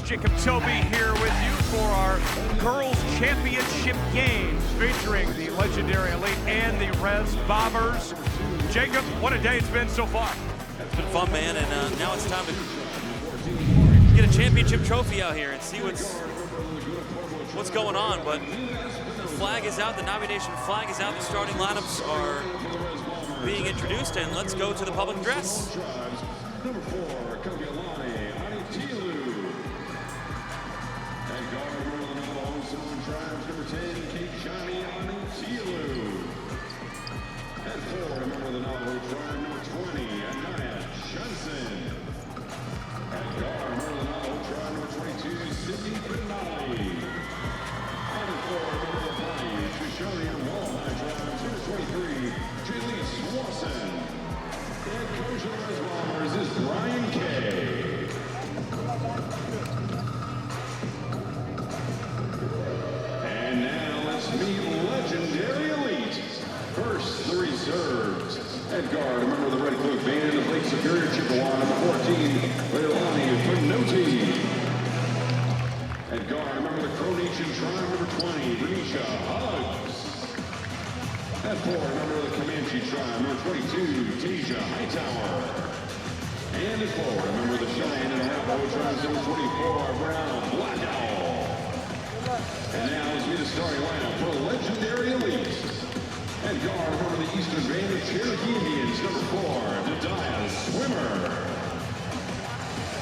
Jacob Toby here with you for our Girls Championship games featuring the legendary Elite and the Res Bombers. Jacob, what a day it's been so far. It's been fun, man, and now it's time to get a championship trophy out here and see what's going on. But the flag is out, the NABI Nation flag is out, the starting lineups are being introduced, and let's go to the public address. Number 4, number 10, Keishani Anitilu. At 4, a member of the Navajo tribe, number 20, Anaya Johnson. At guard, member of the Navajo tribe, number 22, Sydney Benali. And at 4, a member of the Body, Shoshone and Walleye tribes, number 23, Jalise Swanson. Head coach of the Res Bombers is Brian Kay. Meet legendary elite. First, the reserves. At guard, a member of the Red Cloak Band of Lake Superior, Chippewa, number 14, Leilani Panote. At guard, a member of the Crow Nation tribe, number 20, Renisha Huggs. At 4, a member of the Comanche tribe, number 22, Tasia Hightower. And at 4, a member of the Cheyenne and Navajo tribes, number 24, Brown Blackout. And now let's meet the starting lineup for legendary elite. At guard, member of the Eastern Band of Cherokee Indians, number 4, Dadiah Swimmer.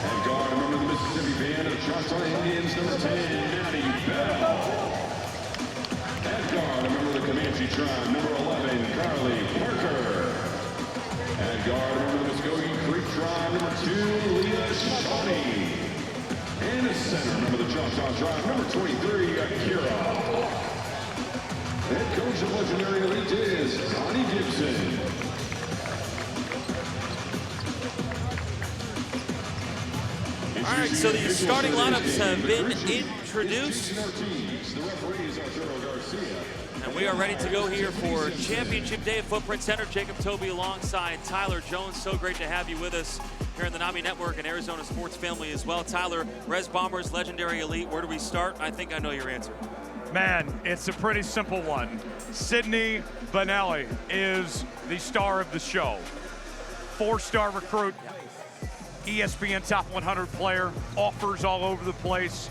At guard, member of the Mississippi Band of Choctaw Indians, number 10, Maddie Bell. At guard, a member of the Comanche tribe, number 11, Carly Parker. At guard, a member of the Muskogee Creek tribe, number 2, Leah Shawnee. And at center, member of the Choctaw tribe, number 23, Akira. Head coach of legendary elite is Connie Gibson. All right, so the starting lineups have been introduced. And we are ready to go here for Championship Day at Footprint Center. Jacob Toby alongside Tyler Jones. So great to have you with us here in the NABI Network and Arizona sports family as well. Tyler, Res Bombers, legendary elite, where do we start? I think I know your answer. Man, it's a pretty simple one. Sydney Benali is the star of the show. 4-star recruit, ESPN Top 100 player, offers all over the place.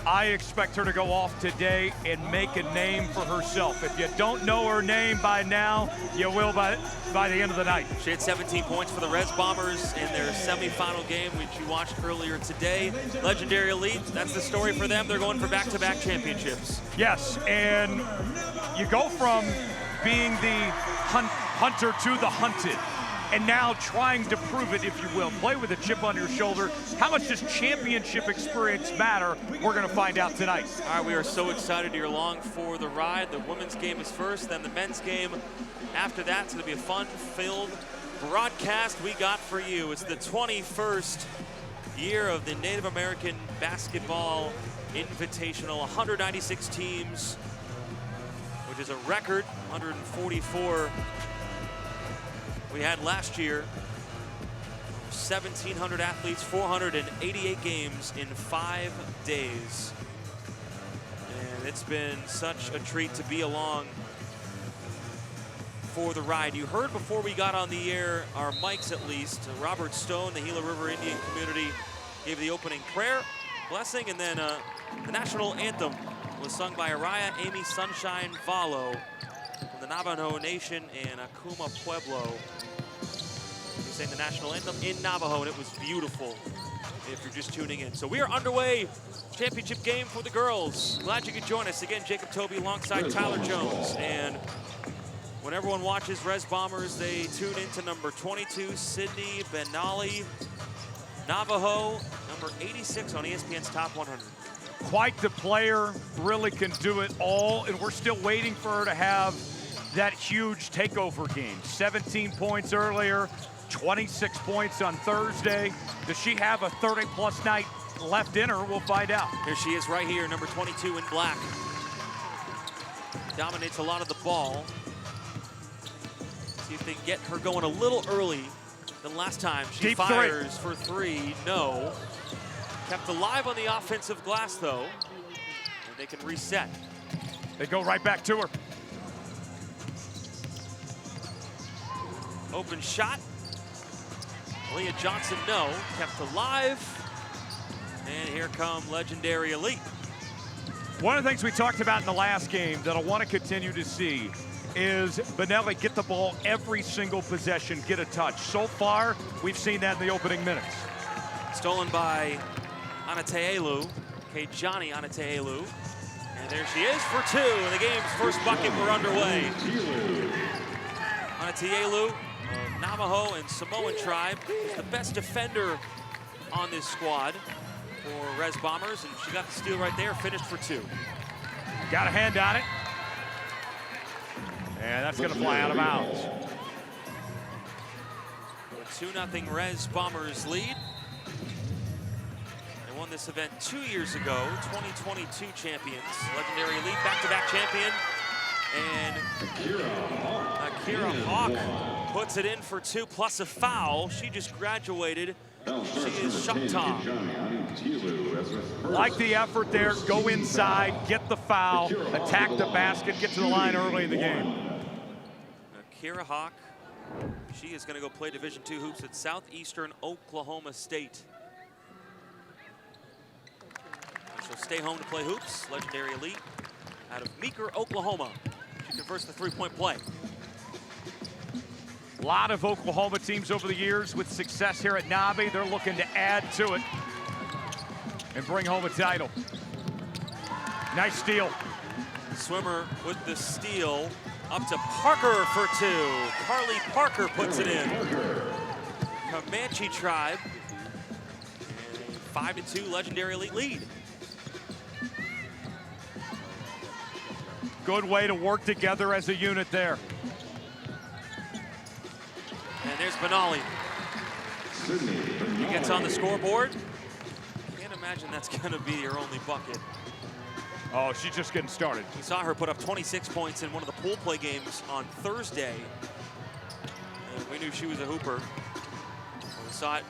I expect her to go off today and make a name for herself. If you don't know her name by now, you will by the end of the night. She had 17 points for the Res Bombers in their semifinal game, which you watched earlier today. Legendary elite, that's the story for them. They're going for back-to-back championships. Yes, and you go from being the hunter to the hunted. And now trying to prove it, if you will. Play with a chip on your shoulder. How much does championship experience matter? We're going to find out tonight. All right, we are so excited you're along for the ride. The women's game is first, then the men's game. After that, it's going to be a fun-filled broadcast we got for you. It's the 21st year of the Native American Basketball Invitational. 196 teams, which is a record, 144 we had last year. 1,700 athletes, 488 games in 5 days. And it's been such a treat to be along for the ride. You heard before we got on the air, our mics at least, Robert Stone, the Gila River Indian community, gave the opening prayer, blessing, and then the national anthem was sung by Araya Amy Sunshine Valo from the Navajo Nation and Akuma Pueblo. We sang the national anthem in Navajo, and it was beautiful if you're just tuning in. So we are underway. Championship game for the girls. Glad you could join us. Again, Jacob Toby alongside Tyler Jones. And when everyone watches Res Bombers, they tune into number 22, Sydney Benali, Navajo, number 86 on ESPN's Top 100. Quite the player, really can do it all, and we're still waiting for her to have that huge takeover game. 17 points earlier, 26 points on Thursday. Does she have a 30-plus night left in her? We'll find out. Here she is right here, number 22 in black. Dominates a lot of the ball. See if they get her going a little early than last time. She Deep fires three. for three, no. Kept alive on the offensive glass, though, and they can reset. They go right back to her. Open shot. Leah Johnson, no. Kept alive. And here come Legendary Elite. One of the things we talked about in the last game that I want to continue to see is Benelli get the ball every single possession, get a touch. So far, we've seen that in the opening minutes. Stolen by Anateelu, Kejani Anateelu. And there she is for two, and the game's first bucket we're underway. Anateelu of Navajo and Samoan tribe is the best defender on this squad for Res Bombers, and she got the steal right there, finished for two. Got a hand on it. And that's gonna fly out of bounds. A 2-0 Res Bombers lead. They won this event 2 years ago, 2022 champions. Legendary Elite back-to-back champion. And Akira Hawk puts it in for two plus a foul. She just graduated. She is Shakta. Like the effort there, go inside, get the foul, attack the basket, get to the line early in the game. Akira Hawk, she is going to go play Division II hoops at Southeastern Oklahoma State. She'll stay home to play hoops. Legendary Elite out of Meeker, Oklahoma. She converts the three-point play. A lot of Oklahoma teams over the years with success here at NABI. They're looking to add to it and bring home a title. Nice steal. Swimmer with the steal. Up to Parker for two. Carly Parker puts it in. Comanche tribe. And a 5-2 Legendary Elite lead. Good way to work together as a unit there. And there's Benali. He gets on the scoreboard. Can't imagine that's gonna be your only bucket. Oh, she's just getting started. We saw her put up 26 points in one of the pool play games on Thursday. And we knew she was a hooper. We saw it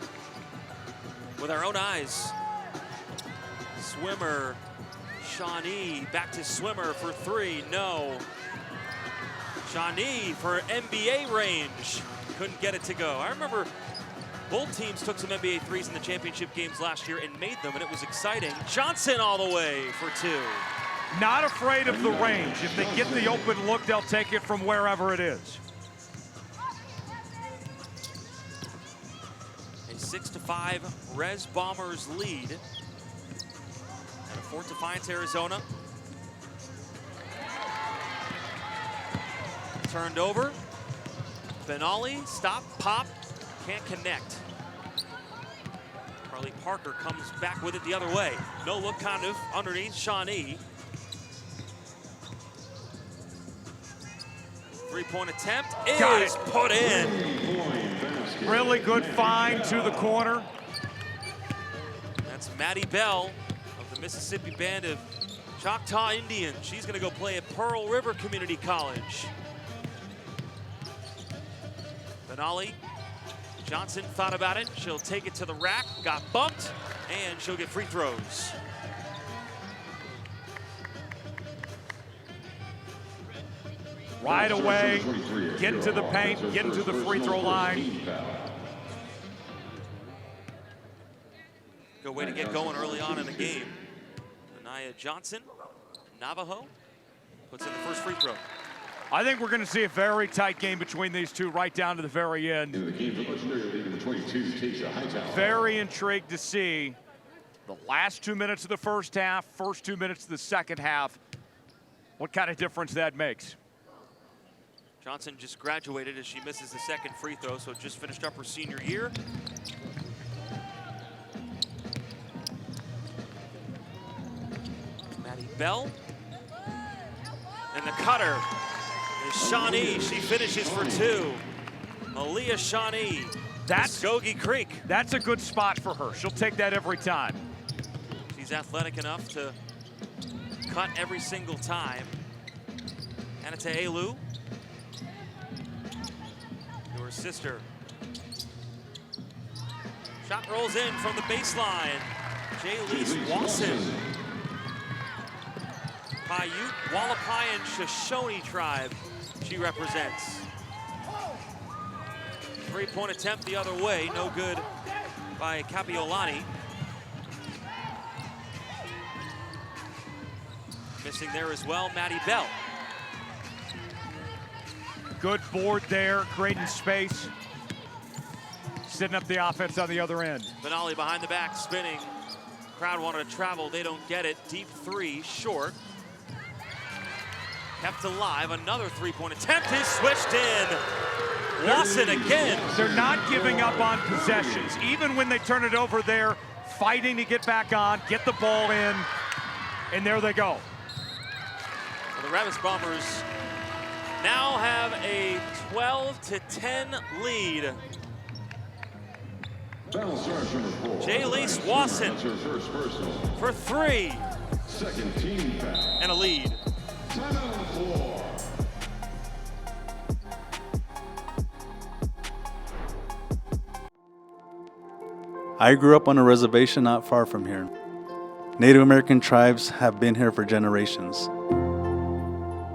with our own eyes. Swimmer, Shawnee, back to Swimmer for three, no. Shawnee for NBA range. Couldn't get it to go. I remember both teams took some NBA threes in the championship games last year and made them, and it was exciting. Johnson all the way for two. Not afraid of the range. If they get the open look, they'll take it from wherever it is. A 6-5 Res Bombers lead at Fort Defiance, Arizona. Turned over. Benali, stop, pop, can't connect. Carly Parker comes back with it the other way. No look kind of underneath Shawnee. Three-point attempt is put in. Really good find to the corner. That's Maddie Bell of the Mississippi Band of Choctaw Indians. She's gonna go play at Pearl River Community College. Benali, Johnson thought about it. She'll take it to the rack, got bumped, and she'll get free throws. Right away, get into the paint, get into the free throw line. Good way to get going early on in the game. Anaya Johnson, Navajo, puts in the first free throw. I think we're going to see a very tight game between these two right down to the very end. Very intrigued to see the last 2 minutes of the first half, first 2 minutes of the second half, what kind of difference that makes. Johnson just graduated as she misses the second free throw, so just finished up her senior year. Maddie Bell. And the cutter is Shawnee. She finishes for two. Malia Shawnee. That's Muskogee Creek. That's a good spot for her. She'll take that every time. She's athletic enough to cut every single time. Anateelu. To her sister. Shot rolls in from the baseline. J-Lise Wasson. Paiute, Wallapai, and Shoshone tribe she represents. Three-point attempt the other way, no good by Capiolani. Missing there as well, Maddie Bell. Good board there, creating space. Setting up the offense on the other end. Benali behind the back, spinning. Crowd wanted to travel, they don't get it. Deep three, short. Kept alive, another three-point attempt is switched in. Wasson again. They're not giving up on possessions. Even when they turn it over, they're fighting to get back on, get the ball in, and there they go. The Rebus Bombers now have a 12-10 lead. J-Lise Wasson for three. Second team foul. And a lead. 10 on the floor. I grew up on a reservation not far from here. Native American tribes have been here for generations.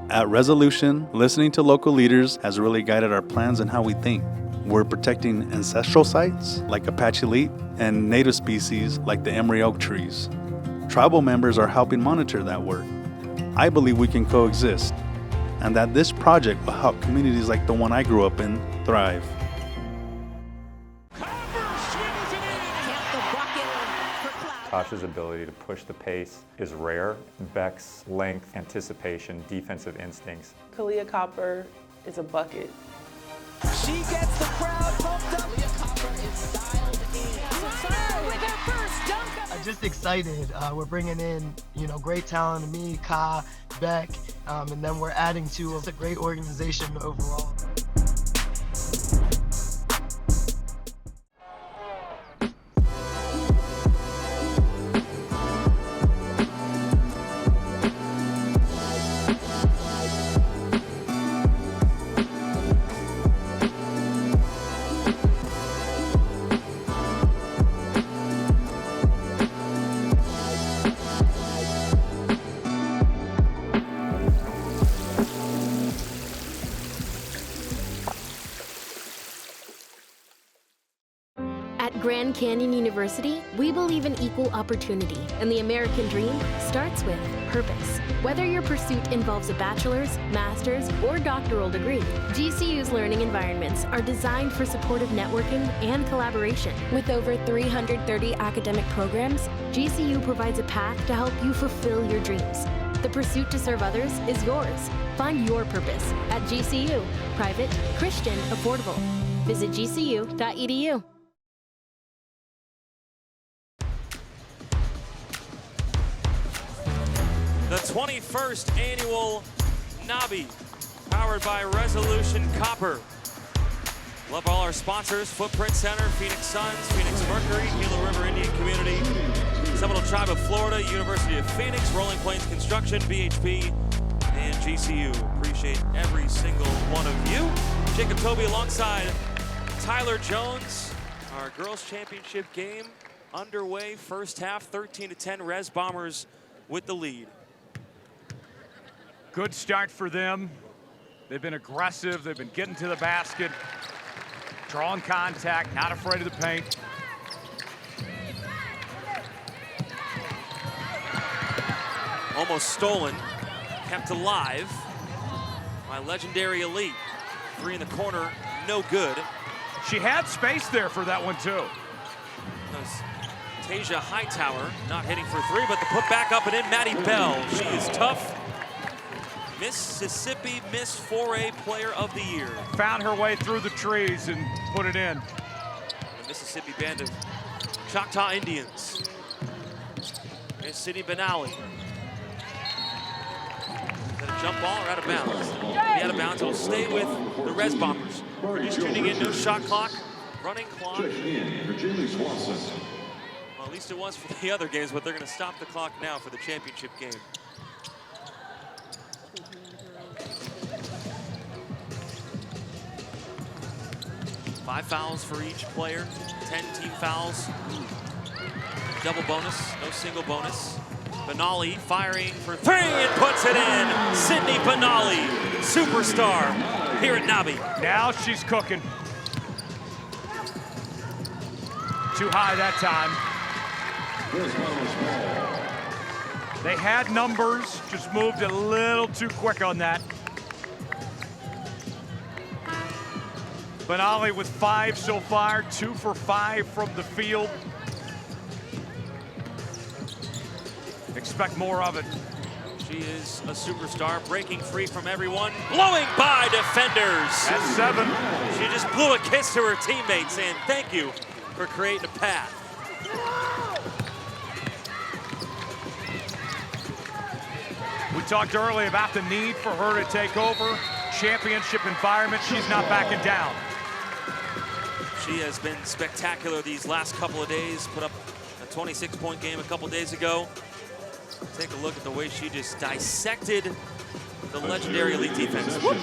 At Resolution, listening to local leaders has really guided our plans and how we think. We're protecting ancestral sites like Apache Leap and native species like the emery oak trees. Tribal members are helping monitor that work. I believe we can coexist, and that this project will help communities like the one I grew up in thrive. Tasha's ability to push the pace is rare. Beck's length, anticipation, defensive instincts. Kalia Copper is a bucket. She gets the crowd pumped up. Kalia Copper is dialed in. With her first dunk. I'm just excited. We're bringing in, great talent. Me, Ka, Beck, and then we're adding to a great organization overall. At Grand Canyon University, we believe in equal opportunity, and the American dream starts with purpose. Whether your pursuit involves a bachelor's, master's, or doctoral degree, GCU's learning environments are designed for supportive networking and collaboration. With over 330 academic programs, GCU provides a path to help you fulfill your dreams. The pursuit to serve others is yours. Find your purpose at GCU. Private, Christian, affordable. Visit gcu.edu. The 21st annual NABI, powered by Resolution Copper. Love all our sponsors: Footprint Center, Phoenix Suns, Phoenix Mercury, Gila River Indian Community, Seminole Tribe of Florida, University of Phoenix, Rolling Plains Construction, BHP, and GCU. Appreciate every single one of you. Jacob Toby alongside Tyler Jones. Our girls championship game underway. First half, 13-10, Res Bombers with the lead. Good start for them. They've been aggressive. They've been getting to the basket, drawing contact, not afraid of the paint. Almost stolen, kept alive by legendary Elite. Three in the corner, no good. She had space there for that one too. Tasia Hightower not hitting for three, but the put back up and in, Maddie Bell. She is tough. Mississippi Miss 4A Player of the Year. Found her way through the trees and put it in. The Mississippi band of Choctaw Indians. Here's Sydney Benali. Is that a jump ball or out of bounds? Be out of bounds. It'll stay with the Res Bombers. We're just tuning in, no shot clock, running clock. Well, at least it was for the other games, but they're going to stop the clock now for the championship game. Five fouls for each player, 10 team fouls. double bonus, no single bonus. Benally firing for three and puts it in. Sydney Benally, superstar here at NABI. Now she's cooking. Too high that time. They had numbers, just moved a little too quick on that. Benally with 5 so far, 2 for 5 from the field. Expect more of it. She is a superstar, breaking free from everyone, blowing by defenders. That's 7. She just blew a kiss to her teammates saying thank you for creating a path. We talked earlier about the need for her to take over. Championship environment, she's not backing down. She has been spectacular these last couple of days, put up a 26-point game a couple days ago. Take a look at the way she just dissected the legendary elite defense. Whoop.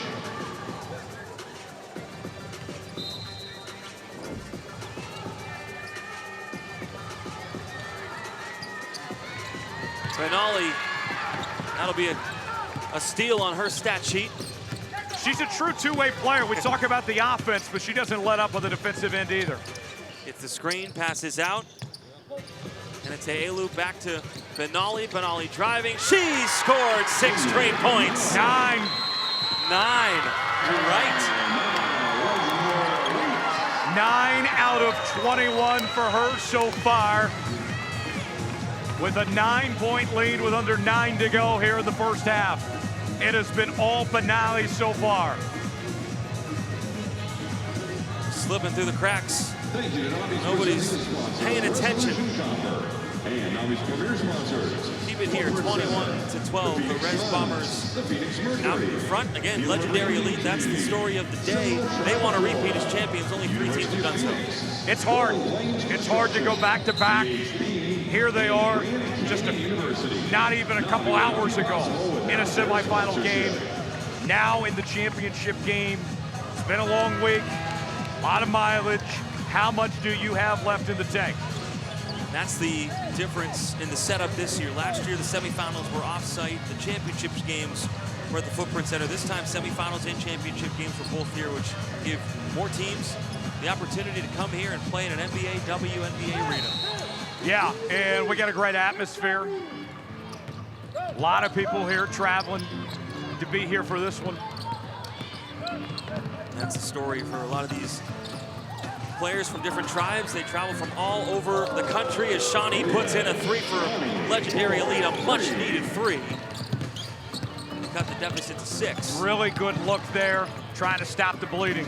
Benally, that'll be a steal on her stat sheet. She's a true two-way player. We talk about the offense, but she doesn't let up on the defensive end either. It's the screen, passes out. And it's Elu back to Benally. Benally driving. She scored 6 straight points. 9. 9. You're right. 9 out of 21 for her so far. With a 9-point lead with under 9 to go here in the first half. It has been all Benally so far. Slipping through the cracks. Nobody's paying attention. And NABI's premier sponsors. Keep it here, 21-12. The Res Bombers out in front. Again, legendary elite. That's the story of the day. They want to repeat as champions. Only 3 teams have done so. It's hard. It's hard to go back to back. Here they are, just not even a couple hours ago in a semifinal game. Now in the championship game. It's been a long week, a lot of mileage. How much do you have left in the tank? That's the difference in the setup this year. Last year, the semifinals were off-site. The championships games were at the Footprint Center. This time, semifinals and championship games were both here, which give more teams the opportunity to come here and play in an NBA, WNBA arena. Yeah, and we got a great atmosphere. A lot of people here traveling to be here for this one. That's the story for a lot of these players from different tribes. They travel from all over the country as Shawnee puts in a 3 for legendary elite, a much-needed 3. Cut the deficit to 6. Really good look there, trying to stop the bleeding.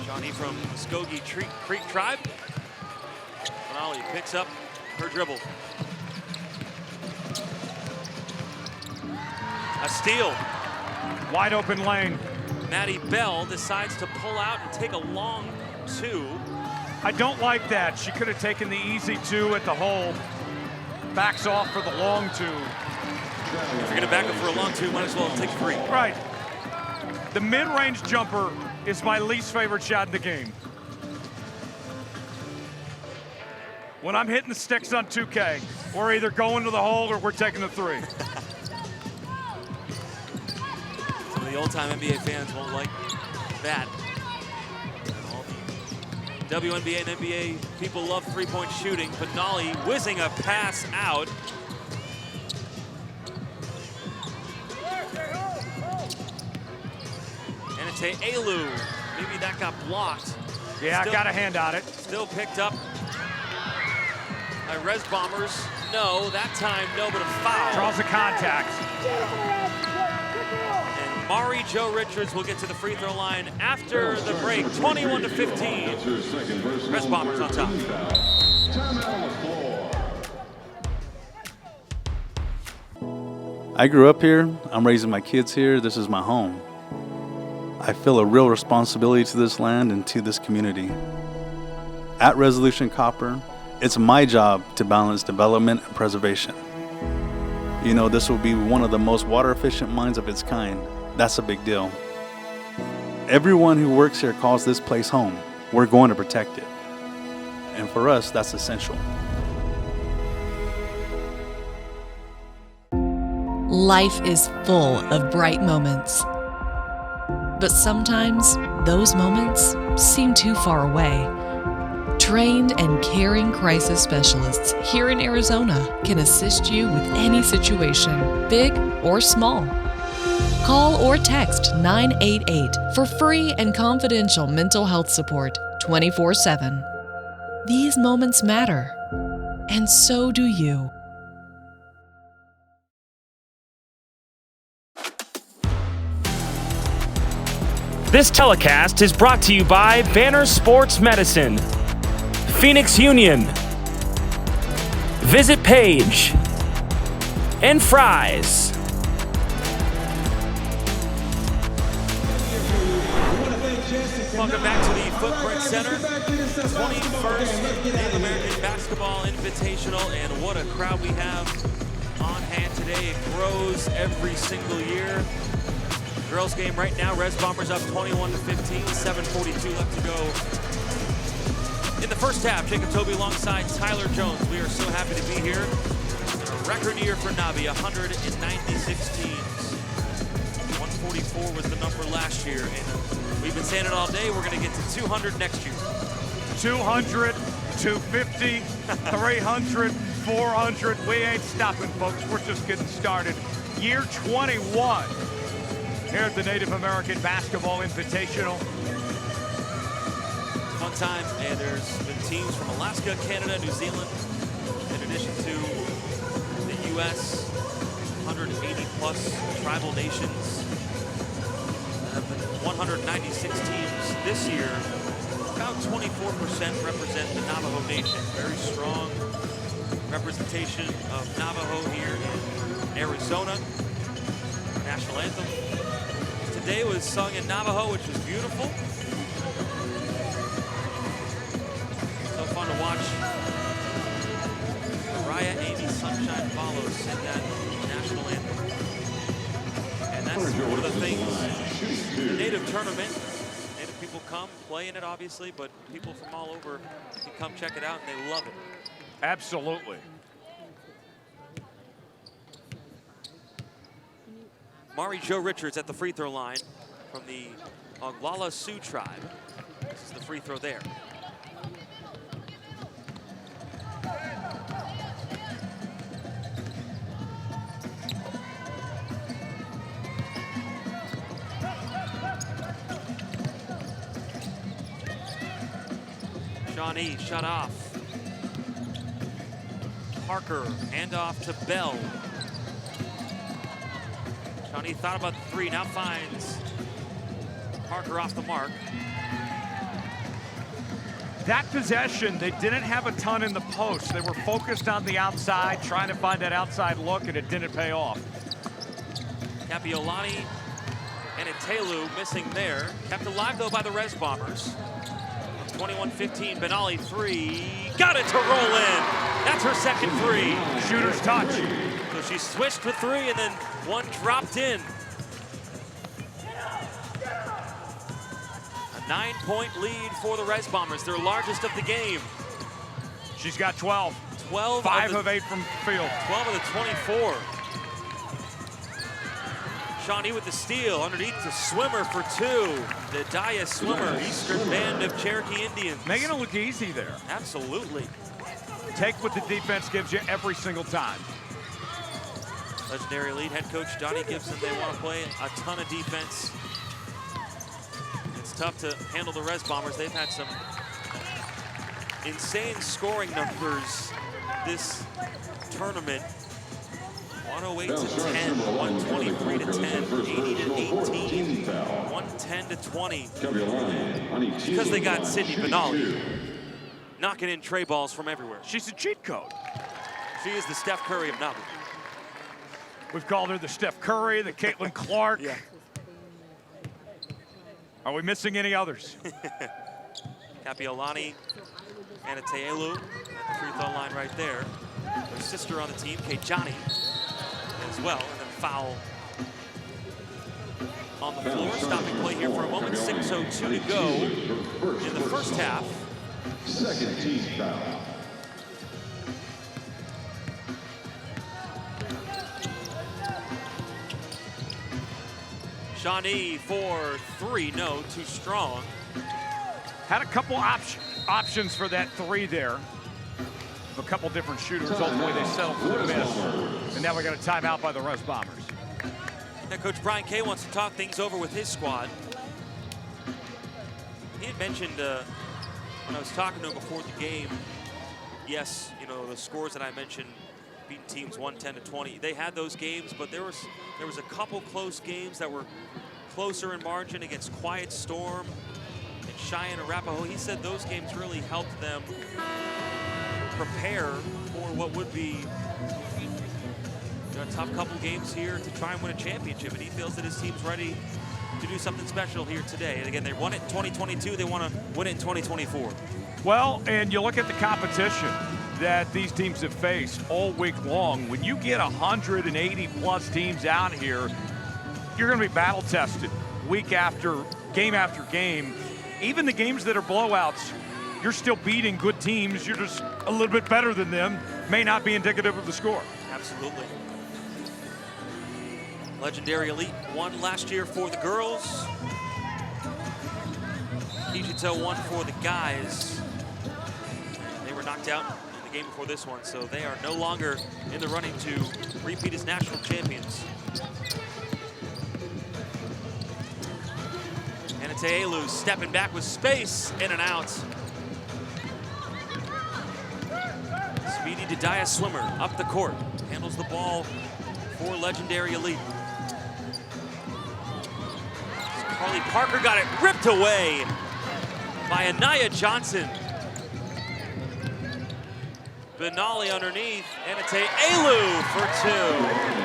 Shawnee from Muskogee Creek tribe. Benally picks up her dribble. A steal. Wide open lane. Maddie Bell decides to pull out and take a long 2. I don't like that. She could have taken the easy 2 at the hole. Backs off for the long 2. If you're gonna back up for a long 2, might as well take 3. Right. The mid-range jumper is my least favorite shot in the game. When I'm hitting the sticks on 2K, we're either going to the hole or we're taking the 3. Some of the old-time NBA fans won't like that. All the WNBA and NBA people love three-point shooting. Benally whizzing a pass out. And it's Elu. Maybe that got blocked. Yeah, I got a hand on it. Still picked up by Res Bombers. No, that time no, but a foul. Draws the contact. And Mari Jo Richards will get to the free throw line after the break. 21-15. Res Bombers on top. I grew up here. I'm raising my kids here. This is my home. I feel a real responsibility to this land and to this community. At Resolution Copper, it's my job to balance development and preservation. You know, this will be one of the most water efficient mines of its kind. That's a big deal. Everyone who works here calls this place home. We're going to protect it. And for us, that's essential. Life is full of bright moments. But sometimes those moments seem too far away. Trained and caring crisis specialists here in Arizona can assist you with any situation, big or small. Call or text 988 for free and confidential mental health support 24/7. These moments matter, and so do you. This telecast is brought to you by Banner Sports Medicine, Phoenix Union, Visit Page, and Fry's. Welcome back to the Footprint Center, 21st Native American Basketball Invitational, and what a crowd we have on hand today. It grows every single year. Girls game right now, Res Bombers up 21-15, 7:42 left to go. In the first half, Jacob Toby alongside Tyler Jones. We are so happy to be here. A record year for NABI, 196 teams. 144 was the number last year, and we've been saying it all day, we're gonna get to 200 next year. 200, 250, 300, 400. We ain't stopping, folks. We're just getting started. Year 21 here at the Native American Basketball Invitational. Fun time, and there's been teams from Alaska, Canada, New Zealand, in addition to the U.S., 180 plus tribal nations. There have been 196 teams this year. About 24% represent the Navajo Nation. Very strong representation of Navajo here in Arizona. National anthem today was sung in Navajo, which was beautiful. So fun to watch Mariah Amy Sunshine Follows sing that national anthem. And that's one of the things, the Native tournament, Native people come, play in it obviously, but people from all over can come check it out and they love it. Absolutely. Mari Jo Richards at the free throw line from the Oglala Sioux tribe. This is the free throw there. Shawnee shut off. Parker, handoff to Bell. Shawnee thought about the three, now finds Parker off the mark. That possession, they didn't have a ton in the post. They were focused on the outside, trying to find that outside look, and it didn't pay off. Kapiolani and Itelu missing there. Kept alive, though, by the Res Bombers. 21-15, Benali three. Got it to roll in. That's her second three. Shooter's touch. So she switched with three, and then one dropped in. A 9-point lead for the Res Bombers, their largest of the game. She's got 12. 12 5 of 8 from field. 12 of the 24. Shawnee with the steal, underneath the swimmer for two. The Daya swimmer, Eastern Band of Cherokee Indians. Making it look easy there. Absolutely. Take what the defense gives you every single time. Legendary lead head coach Johnny Gibson, they want to play a ton of defense. It's tough to handle the Res Bombers. They've had some insane scoring numbers this tournament. 108 to 10, 123 to 10, 80 to 18, 110 to 20. Because they got Sydney Benali knocking in tray balls from everywhere. She's a cheat code. She is the Steph Curry of NABI. We've called her the Steph Curry, the Caitlin Clark. Yeah. Are we missing any others? Kapiolani and Teelu at the free throw line right there. Her sister on the team, Kejani, as well, and then foul on the floor. Stopping play here for a moment. 6:02 to go in the first half. Second team foul. Shawnee for 3, no, too strong. Had a couple options for that 3 there. A couple different shooters. Ultimately, they settled for the miss. And now we got a timeout by the Res Bombers. Now, Coach Brian Kay wants to talk things over with his squad. He had mentioned when I was talking to him before the game, yes, you know, the scores that I mentioned, beating teams 110-20, they had those games, but there was a couple close games that were closer in margin against Quiet Storm and Cheyenne Arapahoe. He said those games really helped them prepare for what would be a tough couple games here to try and win a championship, and he feels that his team's ready to do something special here today. And again, they won it in 2022, they want to win it in 2024. Well, and you look at the competition that these teams have faced all week long. When you get 180 plus teams out here, you're going to be battle tested week after game. Even the games that are blowouts, you're still beating good teams. You're just a little bit better than them. May not be indicative of the score. Absolutely. Legendary Elite won last year for the girls. Kijito won for the guys. They were knocked out in the game before this one, so they are no longer in the running to repeat as national champions. Elu stepping back with space, in and out. Speedy Didia Swimmer up the court, handles the ball for Legendary Elite. Carly Parker got it ripped away by Anaya Johnson. Benali underneath, Anate Elu for 2.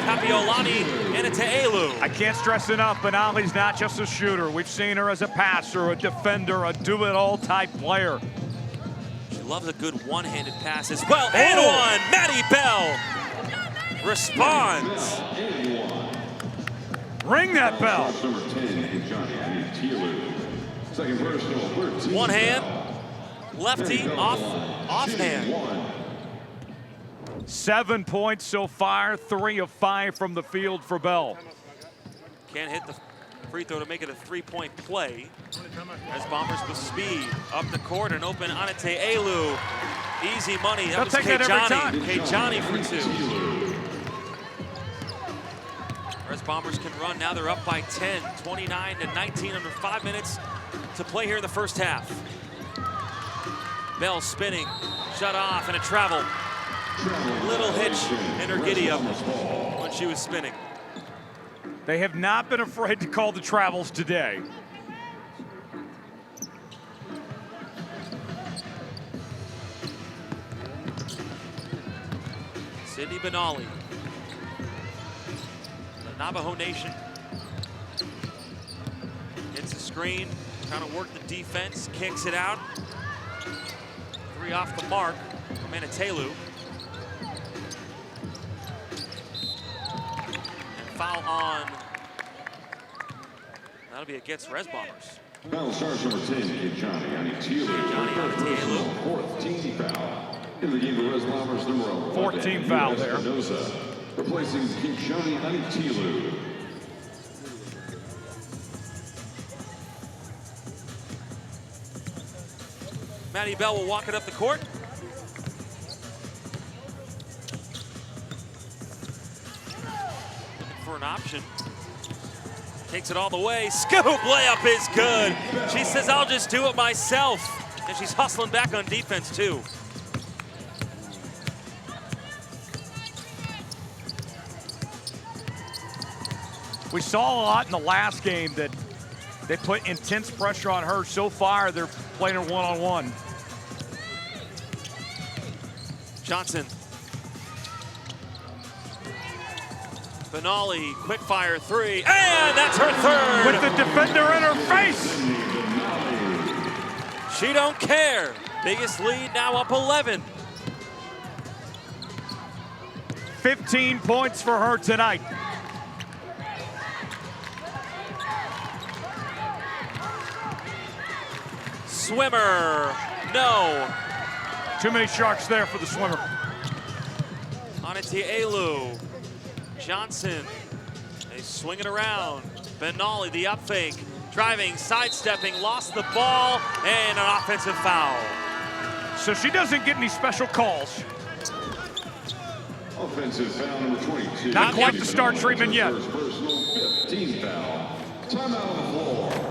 Kapiolani, Anate Elu. I can't stress enough, Benali's not just a shooter. We've seen her as a passer, a defender, a do-it-all type player. She loves a good one-handed pass as well. And one, Maddie Bell responds. Ring that bell. One hand, lefty, offhand. 7 points so far, 3 of 5 from the field for Bell. Can't hit the free throw to make it a 3-point play. As Bombers with speed up the court and open Anate Elu. Easy money. That was Kejani for 2. As Bombers can run, now they're up by 10, 29-19 under 5 minutes to play here in the first half. Bell spinning, shut off, and a travel. Little hitch in her giddy-up when she was spinning. They have not been afraid to call the travels today. Sydney Benali. The Navajo Nation hits the screen, trying to work the defense, kicks it out. 3 off the mark from Anatelu. Foul on. That'll be against Res Bombers. Foul starts number 10, Kejani Anatielu. Fourth team foul. In the game of Res Bombers, number 11. 14 foul there. Replacing Kejani Anatielu. Maddie Bell will walk it up the court. For an option. Takes it all the way. Scoop layup is good. She says, I'll just do it myself. And she's hustling back on defense too. We saw a lot in the last game that they put intense pressure on her. So far, they're playing her one-on-one. Johnson. Benali, quick fire 3, and that's her third. With the defender in her face. She don't care. Biggest lead now up 11. 15 points for her tonight. Swimmer, no. Too many sharks there for the swimmer. Anate Elu. Johnson, they swing it around. Benali, the up fake, driving, sidestepping, lost the ball, and an offensive foul. So she doesn't get any special calls. Offensive foul number 22. Not quite the star treatment yet. First personal 15 foul. Timeout on the floor.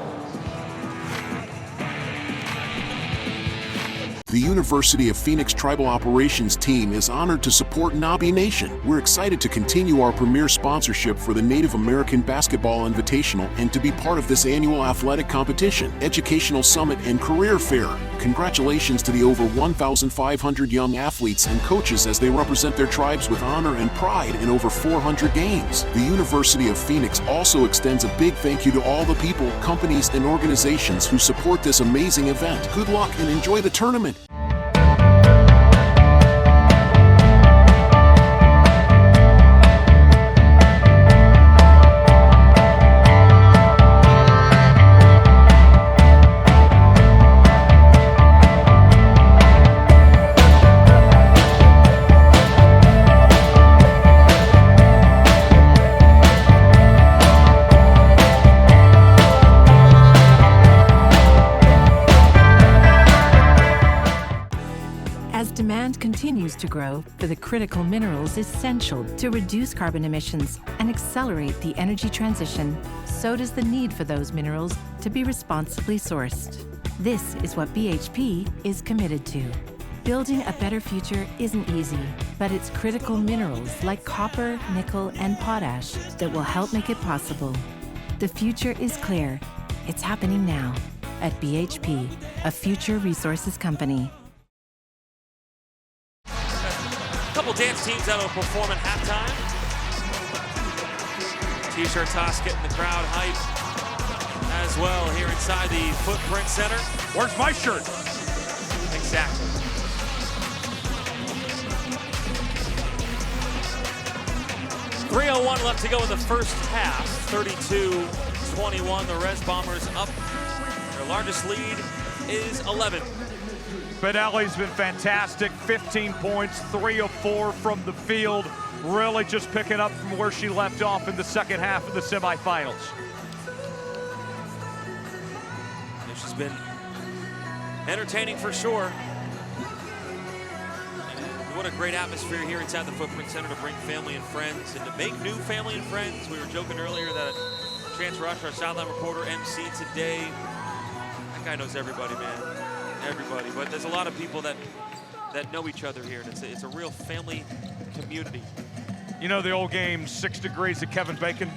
The University of Phoenix Tribal Operations team is honored to support NABI Nation. We're excited to continue our premier sponsorship for the Native American Basketball Invitational and to be part of this annual athletic competition, educational summit, and career fair. Congratulations to the over 1,500 young athletes and coaches as they represent their tribes with honor and pride in over 400 games. The University of Phoenix also extends a big thank you to all the people, companies, and organizations who support this amazing event. Good luck and enjoy the tournament. Demand continues to grow for the critical minerals essential to reduce carbon emissions and accelerate the energy transition, so does the need for those minerals to be responsibly sourced. This is what BHP is committed to. Building a better future isn't easy, but it's critical minerals like copper, nickel, and potash that will help make it possible. The future is clear. It's happening now at BHP, a future resources company. Couple dance teams that will perform at halftime. T-shirt toss getting the crowd hyped as well here inside the Footprint Center. Where's my shirt? Exactly. .301 left to go in the first half. 32-21. The Res Bombers up. Their largest lead is 11. Benelli's been fantastic, 15 points, 3 of 4 from the field, really just picking up from where she left off in the second half of the semifinals. She's been entertaining for sure. What a great atmosphere here inside the Footprint Center to bring family and friends and to make new family and friends. We were joking earlier that Chance Rush, our sideline reporter, MC today. That guy knows everybody, man. Everybody, but there's a lot of people that know each other here, and it's a real family community. You know the old game, 6 Degrees of Kevin Bacon?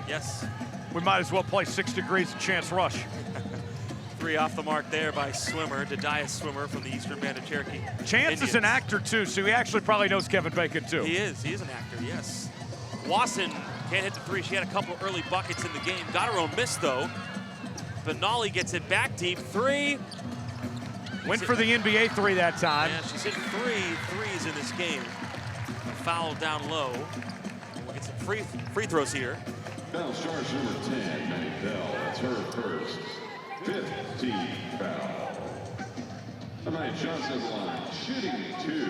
Yes. We might as well play 6 Degrees of Chance Rush. 3 off the mark there by Swimmer, Dadiah Swimmer from the Eastern Band of Cherokee Chance Indians. is an actor too, so he actually probably knows Kevin Bacon too. He is an actor, yes. Wasson can't hit the 3. She had a couple early buckets in the game. Got her own miss though. Benali gets it back deep, 3. Went for the NBA 3 that time. Yeah, she's hit 3 threes in this game. A foul down low. We'll get some free throws here. Foul charge number 10, Manny Bell. That's her first. 15 foul. Tonight, Johnson line, shooting 2.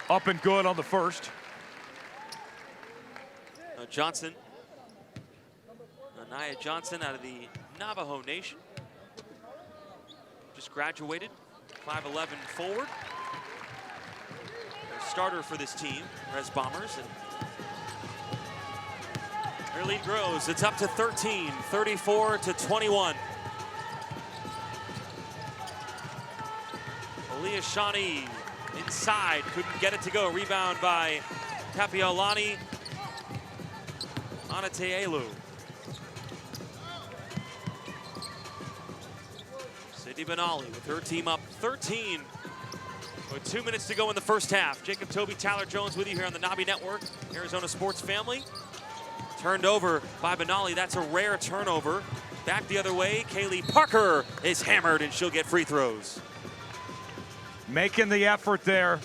Up and good on the first. Johnson. Nia Johnson out of the Navajo Nation. Just graduated, 5'11" forward. A starter for this team, Res Bombers. And their lead grows. It's up to 13, 34-21. Aaliyah Shawnee inside, couldn't get it to go. Rebound by Kapiolani Anateelu. Sydney Benali with her team up 13 with 2 minutes to go in the first half. Jacob Toby, Tyler Jones with you here on the NABI Network, Arizona Sports Family. Turned over by Benali. That's a rare turnover. Back the other way, Kaylee Parker is hammered and she'll get free throws. Making the effort there.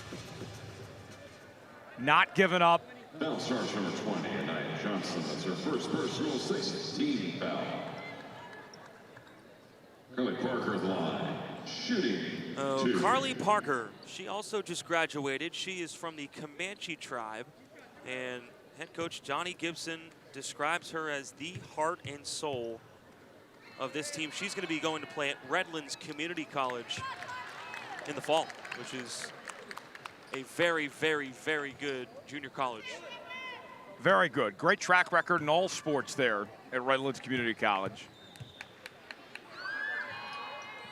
Not giving up. Foul charge number 20, Nia Johnson. That's her first personal 16 foul. Kaylee Parker at the line, shooting Carly Parker, she also just graduated. She is from the Comanche tribe, and head coach Johnny Gibson describes her as the heart and soul of this team. She's going to be going to play at Redlands Community College in the fall, which is a very, very, very good junior college. Very good. Great track record in all sports there at Redlands Community College.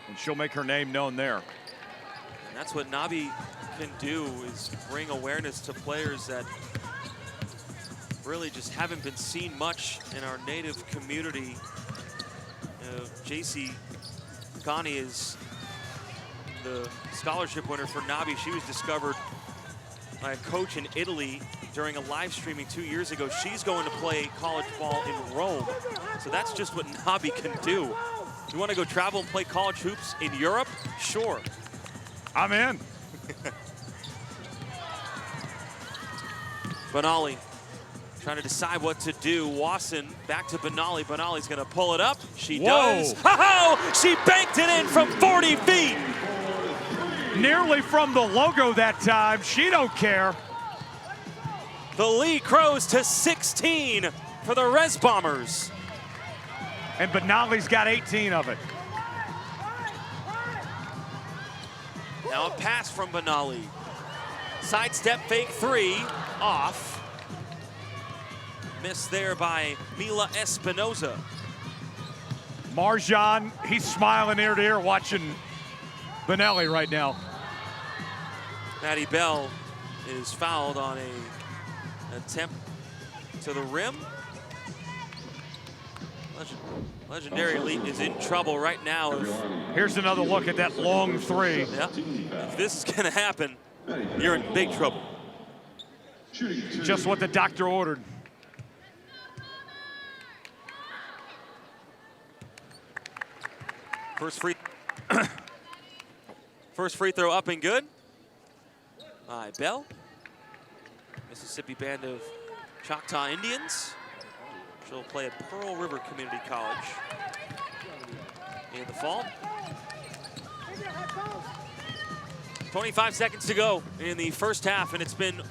And she'll make her name known there. And that's what NABI can do, is bring awareness to players that really just haven't been seen much in our native community. JC Ghani is the scholarship winner for NABI. She was discovered by a coach in Italy during a live streaming 2 years ago. She's going to play college ball in Rome. So that's just what NABI can do. You want to go travel and play college hoops in Europe? Sure. I'm in. Benali trying to decide what to do. Wasson back to Benali. Benali's going to pull it up. She does. Oh, she banked it in from 40 feet. Nearly from the logo that time. She don't care. The lead grows to 16 for the Res Bombers. And Benali's got 18 of it. Now a pass from Benali. Sidestep fake three, off. Missed there by Mila Espinoza. Marjan, he's smiling ear to ear watching Benali right now. Maddie Bell is fouled on a attempt to the rim. Legendary Elite is in trouble right now. Here's another look at that long three. Yeah. If this is going to happen, you're in big trouble. Just what the doctor ordered. First free throw up and good by Bell. Mississippi band of Choctaw Indians. She'll play at Pearl River Community College in the fall. 25 seconds to go in the first half, and it's been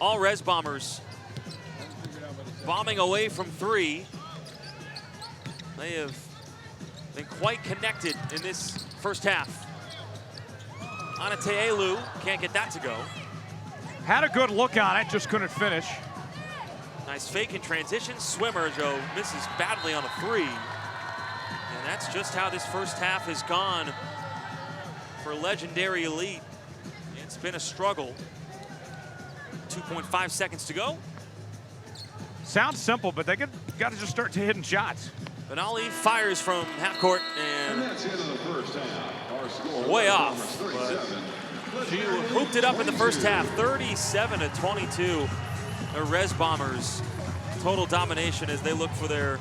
all Res Bombers bombing away from three. They have been quite connected in this first half. Anateelu can't get that to go. Had a good look on it, just couldn't finish. Nice fake in transition. Swimmer, Joe, misses badly on a three. And that's just how this first half has gone for Legendary Elite. It's been a struggle. 2.5 seconds to go. Sounds simple, but they got to just start to hitting shots. Benali fires from half court and that's the end of the first half. Our score way off. But she hooped it up in the first half, 37-22. The Res Bombers, total domination as they look for their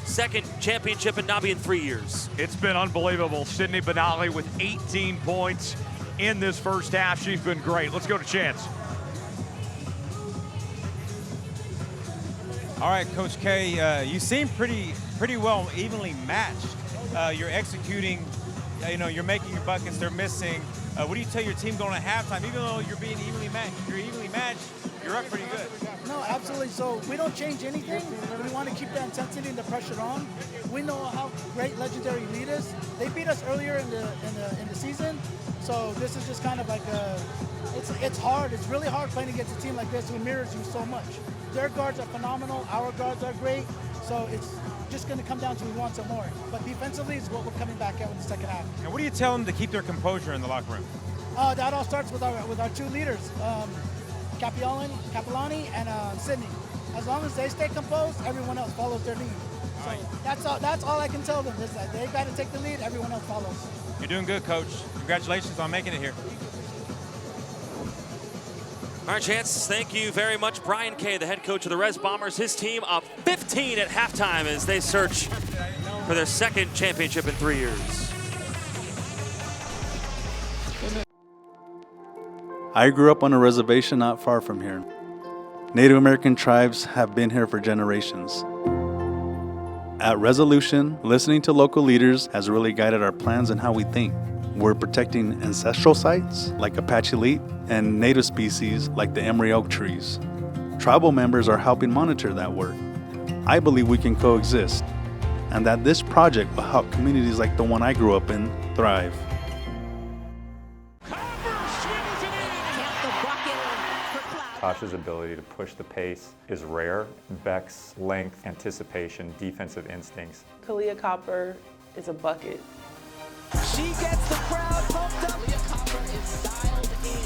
second championship in NABI in 3 years. It's been unbelievable. Sydney Benali with 18 points in this first half. She's been great. Let's go to Chance. All right, Coach K, you seem pretty well evenly matched. You're executing, you're making your buckets, they're missing. What do you tell your team going to halftime? Even though you're evenly matched, you're up pretty good. No, absolutely. So we don't change anything. We want to keep the intensity and the pressure on. We know how great Legendary Elite is. They beat us earlier in the season, so this is just kind of like it's hard. It's really hard playing against a team like this who mirrors you so much. Their guards are phenomenal. Our guards are great. So it's just going to come down to we want some more. But defensively is what we're coming back at in the second half. And what do you tell them to keep their composure in the locker room? That all starts with our two leaders, Capilani and Sydney. As long as they stay composed, everyone else follows their lead. So that's all I can tell them is that they got to take the lead, everyone else follows. You're doing good, Coach. Congratulations on making it here. All right, Chance, thank you very much. Brian Kay, the head coach of the Res Bombers, his team up 15 at halftime as they search for their second championship in 3 years. I grew up on a reservation not far from here. Native American tribes have been here for generations. At Resolution, listening to local leaders has really guided our plans and how we think. We're protecting ancestral sites like Apache Elite and native species like the Emery oak trees. Tribal members are helping monitor that work. I believe we can coexist, and that this project will help communities like the one I grew up in thrive. Tasha's ability to push the pace is rare. Beck's length, anticipation, defensive instincts. Kalia Copper is a bucket. She gets the crowd pumped up. Kalia Copper is dialed in.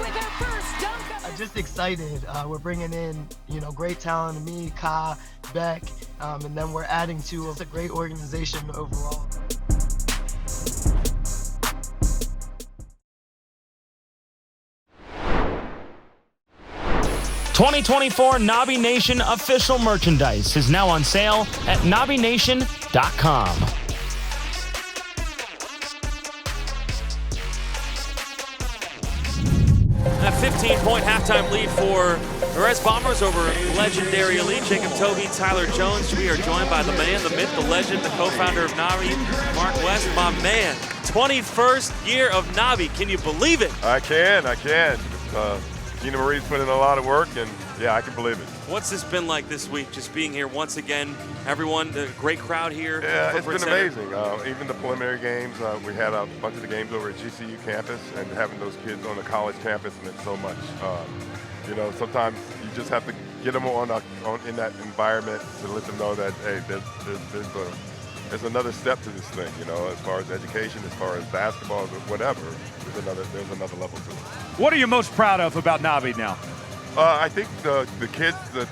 With her first dunk. I'm just excited. We're bringing in, great talent. Me, Ka, Beck, and then we're adding to a great organization overall. 2024 NABI Nation official merchandise is now on sale at nabination.com. A 15-point halftime lead for the Res Bombers over legendary elite Jacob Toby, Tyler Jones. We are joined by the man, the myth, the legend, the co-founder of NABI, Mark West. My man, 21st year of NABI. Can you believe it? I can. Gina Marie's put in a lot of work, and yeah, I can believe it. What's this been like this week, just being here once again? Everyone, the great crowd here. Yeah, it's been amazing. Even the preliminary games, we had a bunch of the games over at GCU campus, and having those kids on the college campus meant so much. Sometimes you just have to get them in that environment to let them know that, hey, there's another step to this thing, as far as education, as far as basketball, whatever. There's another level to it. What are you most proud of about NABI now? I think the kids that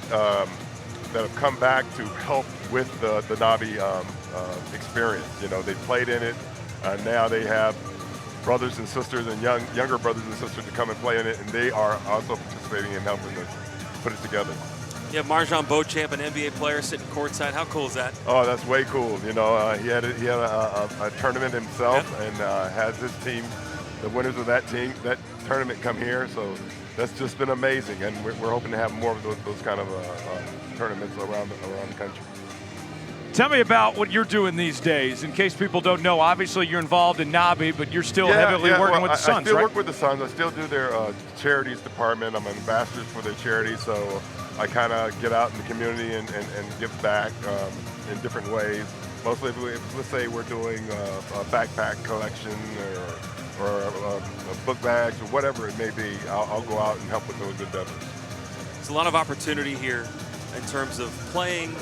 have come back to help with the NABI experience. They played in it. Now they have brothers and sisters and younger brothers and sisters to come and play in it, and they are also participating in helping us put it together. You have Marjan Beauchamp, an NBA player, sitting courtside. How cool is that? Oh, that's way cool. He had a tournament himself, and has his team, the winners of that tournament, come here. So that's just been amazing, and we're hoping to have more of those kind of tournaments around the country. Tell me about what you're doing these days. In case people don't know, obviously you're involved in NABI, but you're still heavily working with the Suns, I still right? work with the Suns. I still do their charities department. I'm an ambassador for their charity, so I kind of get out in the community and give back in different ways. Mostly, let's say we're doing a backpack collection or book bags or whatever it may be, I'll go out and help with those endeavors. There's a lot of opportunity here in terms of playing,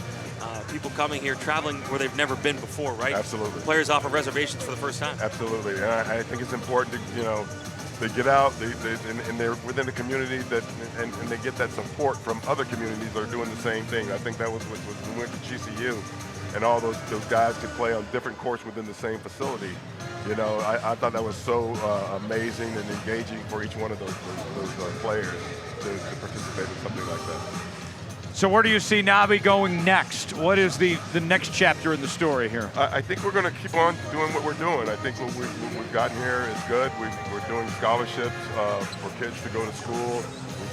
people coming here, traveling where they've never been before, right? Absolutely. Players offer reservations for the first time. Absolutely, and I think it's important to, they get out, and they're within the community and they get that support from other communities that are doing the same thing. I think that was when we went to GCU, and all those guys could play on different courts within the same facility. I thought that was so amazing and engaging for each one of those players to participate in something like that. So where do you see NABI going next? What is the next chapter in the story here? I think we're going to keep on doing what we're doing. I think what we've gotten here is good. We're doing scholarships for kids to go to school.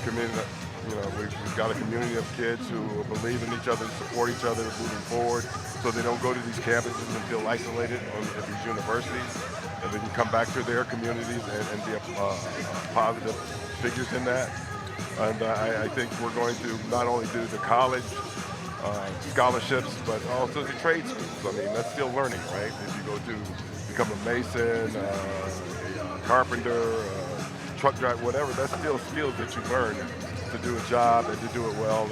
We've got a community of kids who believe in each other, support each other moving forward, so they don't go to these campuses and feel isolated at these universities, and they can come back to their communities and be positive figures in that. And I think we're going to not only do the college scholarships, but also the trade schools. I mean, that's still learning, right? If you go to become a mason, a carpenter, truck driver, whatever, that's still skills that you learn to do a job and to do it well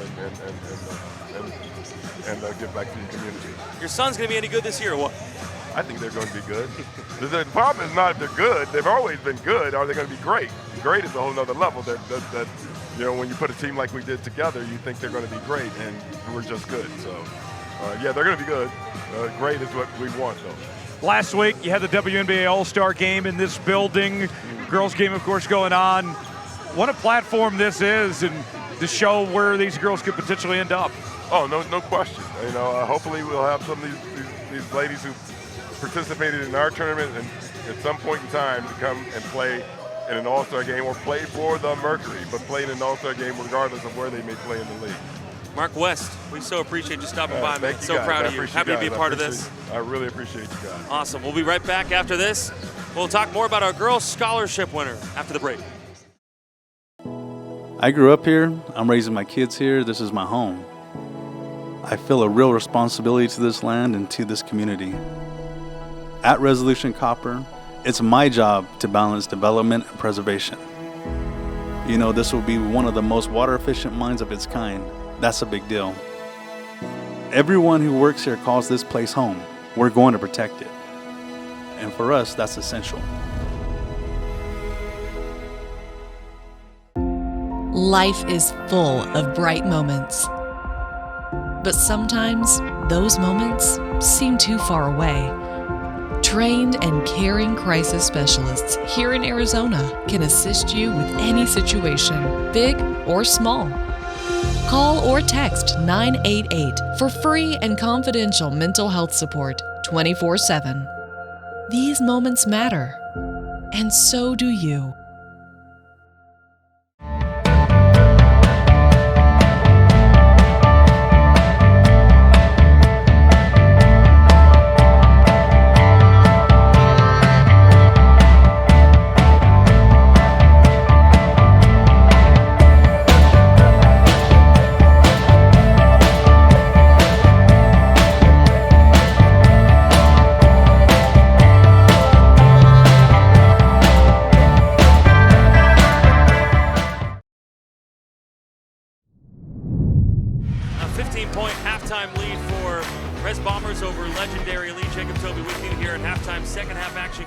and give back to your community. Your son's going to be any good this year or what? I think they're going to be good. The problem is not if they're good. They've always been good. Are they going to be great? Great is a whole nother level. That when you put a team like we did together, you think they're going to be great, and we're just good. So, yeah, they're going to be good. Great is what we want, though. Last week, you had the WNBA All-Star Game in this building. Girls game, of course, going on. What a platform this is, and to show where these girls could potentially end up. Oh, no question. Hopefully we'll have some of these ladies who participated in our tournament and at some point in time to come and play in an All-Star game or play for the Mercury, but play in an All-Star game regardless of where they may play in the league. Mark West, we so appreciate you stopping by, man. So guys. proud of you. Happy to be a part of this. I really appreciate you guys. Awesome. We'll be right back after this. We'll talk more about our girls' scholarship winner after the break. I grew up here. I'm raising my kids here. This is my home. I feel a real responsibility to this land and to this community. At Resolution Copper, it's my job to balance development and preservation. You know, this will be one of the most water efficient mines of its kind. That's a big deal. Everyone who works here calls this place home. We're going to protect it. And for us, that's essential. Life is full of bright moments. But sometimes those moments seem too far away. Trained and caring crisis specialists here in Arizona can assist you with any situation, big or small. Call or text 988 for free and confidential mental health support 24/7. These moments matter, and so do you.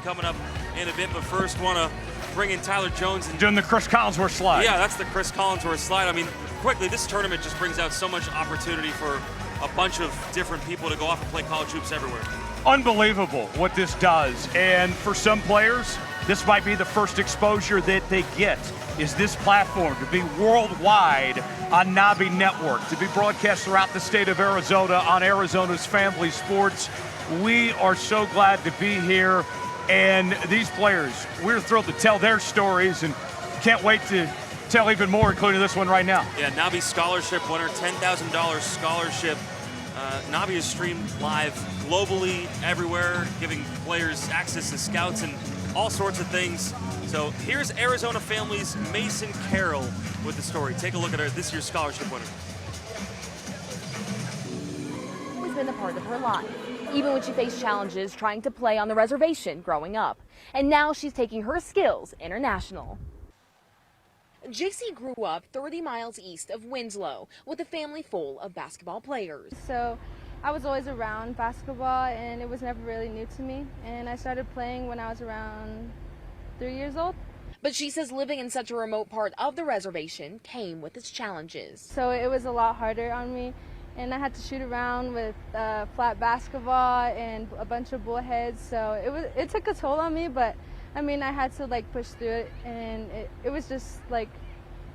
Coming up in a bit, but first want to bring in Tyler Jones. And doing the Chris Collinsworth slide. Yeah, that's the Chris Collinsworth slide. I mean, quickly, this tournament just brings out so much opportunity for a bunch of different people to go off and play college hoops everywhere. Unbelievable what this does. And for some players, this might be the first exposure that they get, is this platform to be worldwide on NABI Network, to be broadcast throughout the state of Arizona on Arizona's Family Sports. We are so glad to be here. And these players, we're thrilled to tell their stories and can't wait to tell even more, including this one right now. Yeah, NABI scholarship winner, $10,000 scholarship. NABI is streamed live globally, everywhere, giving players access to scouts and all sorts of things. So here's Arizona Family's Mason Carroll with the story. Take a look at her, this year's scholarship winner. Always been a part of her life, even when she faced challenges trying to play on the reservation growing up. And now she's taking her skills international. JC grew up 30 miles east of Winslow with a family full of basketball players. So I was always around basketball and it was never really new to me. And I started playing when I was around 3 years old. But she says living in such a remote part of the reservation came with its challenges. So it was a lot harder on me. And I had to shoot around with flat basketball and a bunch of bullheads. So it took a toll on me, but I mean, I had to like push through it, and it was just like,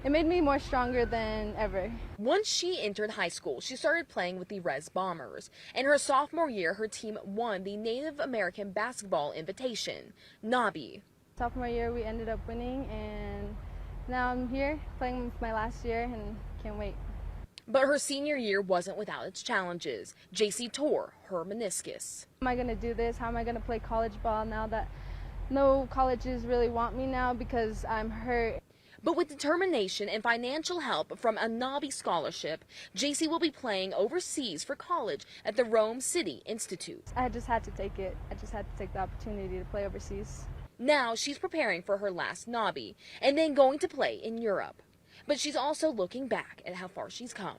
it made me more stronger than ever. Once she entered high school, she started playing with the Res Bombers. In her sophomore year, her team won the Native American Basketball Invitation, NABI. Sophomore year, we ended up winning, and now I'm here playing my last year and can't wait. But her senior year wasn't without its challenges. JC tore her meniscus. How am I going to do this? How am I going to play college ball now that no colleges really want me now because I'm hurt? But with determination and financial help from a NABI scholarship, JC will be playing overseas for college at the Rome City Institute. I just had to take it. I just had to take the opportunity to play overseas. Now she's preparing for her last NABI and then going to play in Europe. But she's also looking back at how far she's come.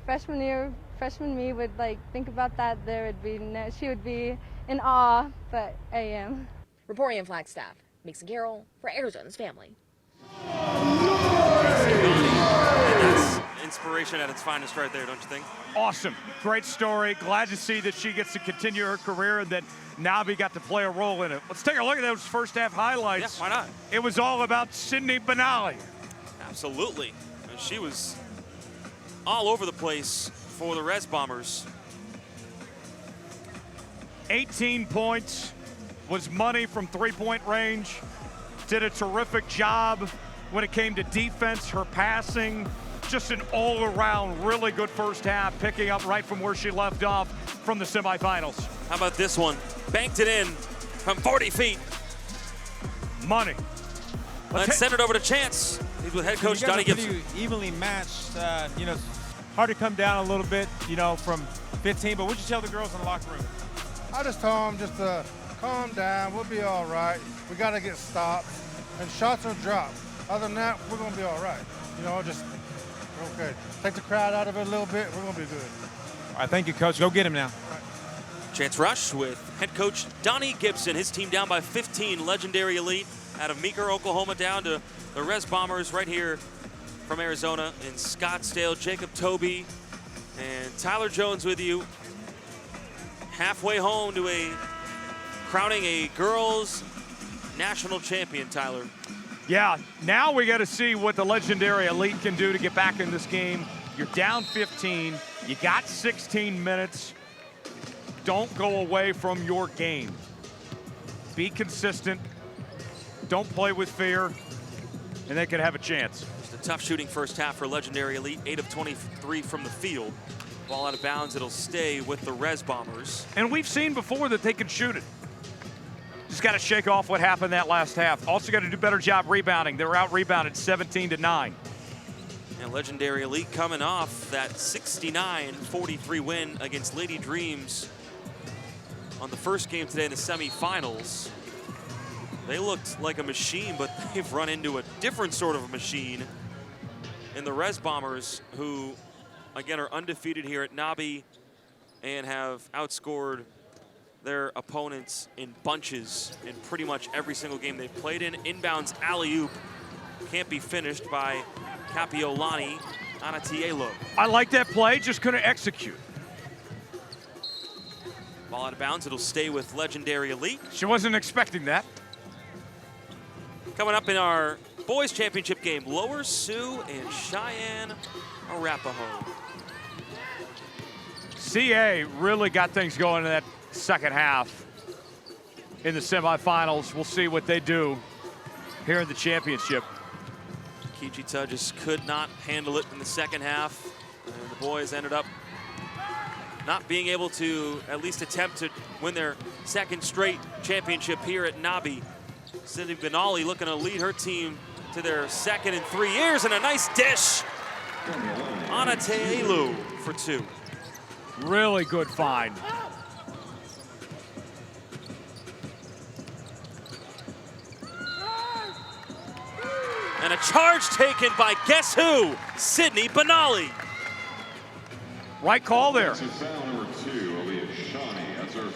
Freshman year, freshman me would like think about that. She would be in awe, but I am. Reporting in Flagstaff, Mason Carroll for Arizona's Family. That's inspiration at its finest right there, don't you think? Awesome. Great story. Glad to see that she gets to continue her career and that NABI got to play a role in it. Let's take a look at those first half highlights. Yeah, why not? It was all about Sydney Benally. Absolutely. And she was all over the place for the Res Bombers. 18 points, was money from three-point range. Did a terrific job when it came to defense, her passing, Just an all-around really good first half, picking up right from where she left off from the semifinals. How about this one? Banked it in from 40 feet. Money. Let's send it over to Chance. He's with head coach Donnie Gibson. Pretty evenly matched. You know, hard to come down a little bit, you know, from 15, but what'd you tell the girls in the locker room? I just told them just to calm down. We'll be all right. We got to get stops, and shots will drop. Other than that, we're going to be all right. You know, just okay. Take the crowd out of it a little bit. We're going to be good. All right, thank you, Coach. Go get him now. Chance Rush with head coach Donnie Gibson. His team down by 15. Legendary Elite out of Meeker, Oklahoma, down to the Res Bombers right here from Arizona in Scottsdale. Jacob Toby and Tyler Jones with you. Halfway home to crowning a girls national champion, Tyler. Yeah, now we got to see what the Legendary Elite can do to get back in this game. You're down 15. You got 16 minutes. Don't go away from your game. Be consistent. Don't play with fear, and they could have a chance. Just a tough shooting first half for Legendary Elite. 8 of 23 from the field. Ball out of bounds. It'll stay with the Res Bombers. And we've seen before that they can shoot it. Just got to shake off what happened that last half. Also got to do a better job rebounding. They were out-rebounded 17-9. And Legendary Elite coming off that 69-43 win against Lady Dreams on the first game today in the semifinals. They looked like a machine, but they've run into a different sort of a machine in the Res Bombers, who, again, are undefeated here at NABI and have outscored their opponents in bunches in pretty much every single game they've played in. Inbounds alley-oop can't be finished by Kapiolani Anatielo. I like that play, just couldn't execute. Ball out of bounds, it'll stay with Legendary Elite. She wasn't expecting that. Coming up in our boys championship game, Lower Sioux and Cheyenne Arapahoe. CA really got things going in that second half in the semifinals. We'll see what they do here in the championship. Kichita just could not handle it in the second half, and the boys ended up not being able to at least attempt to win their second straight championship here at NABI. Cindy Benali looking to lead her team to their second in 3 years, and a nice dish. Anatielu for 2. Really good find. And a charge taken by guess who? Sydney Benali. Right call there. Foul number 2, Aaliyah Shawnee. That's her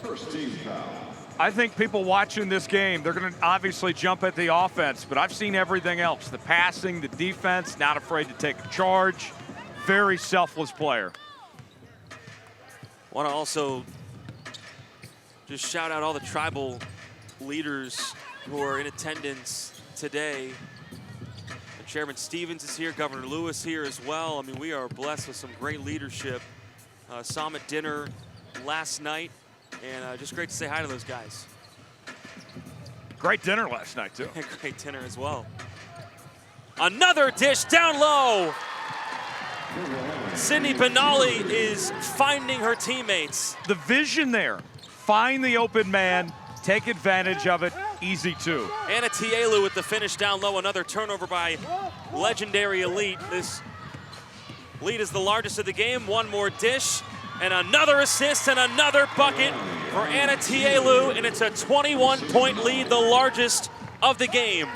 first team foul. I think people watching this game, they're going to obviously jump at the offense, but I've seen everything else. The passing, the defense, not afraid to take a charge. Very selfless player. Want to also just shout out all the tribal leaders who are in attendance today. And Chairman Stevens is here, Governor Lewis here as well. I mean, we are blessed with some great leadership. Saw them at dinner last night, and just great to say hi to those guys. Great dinner last night, too. Great dinner as well. Another dish down low. Sydney Benali is finding her teammates. The vision there. Find the open man, take advantage of it, easy two. Anatielu with the finish down low. Another turnover by Legendary Elite. This lead is the largest of the game. One more dish, and another assist, and another bucket for Anatielu, and it's a 21-point lead, the largest of the game.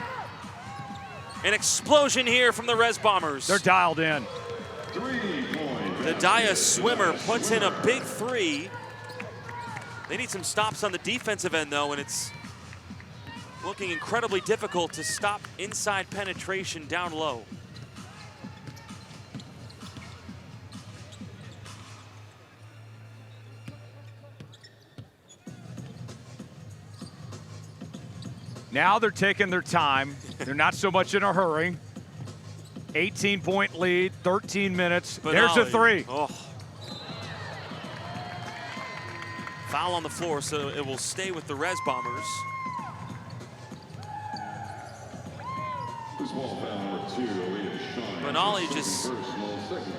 An explosion here from the Res Bombers. They're dialed in. The Daya swimmer puts in a big 3. They need some stops on the defensive end, though, and it's looking incredibly difficult to stop inside penetration down low. Now they're taking their time. They're not so much in a hurry. 18-point lead, 13 minutes. Benali. There's a 3. Oh. Foul on the floor, so it will stay with the Res Bombers. This ball foul number 2, Aaliyah Shawnee. Benali just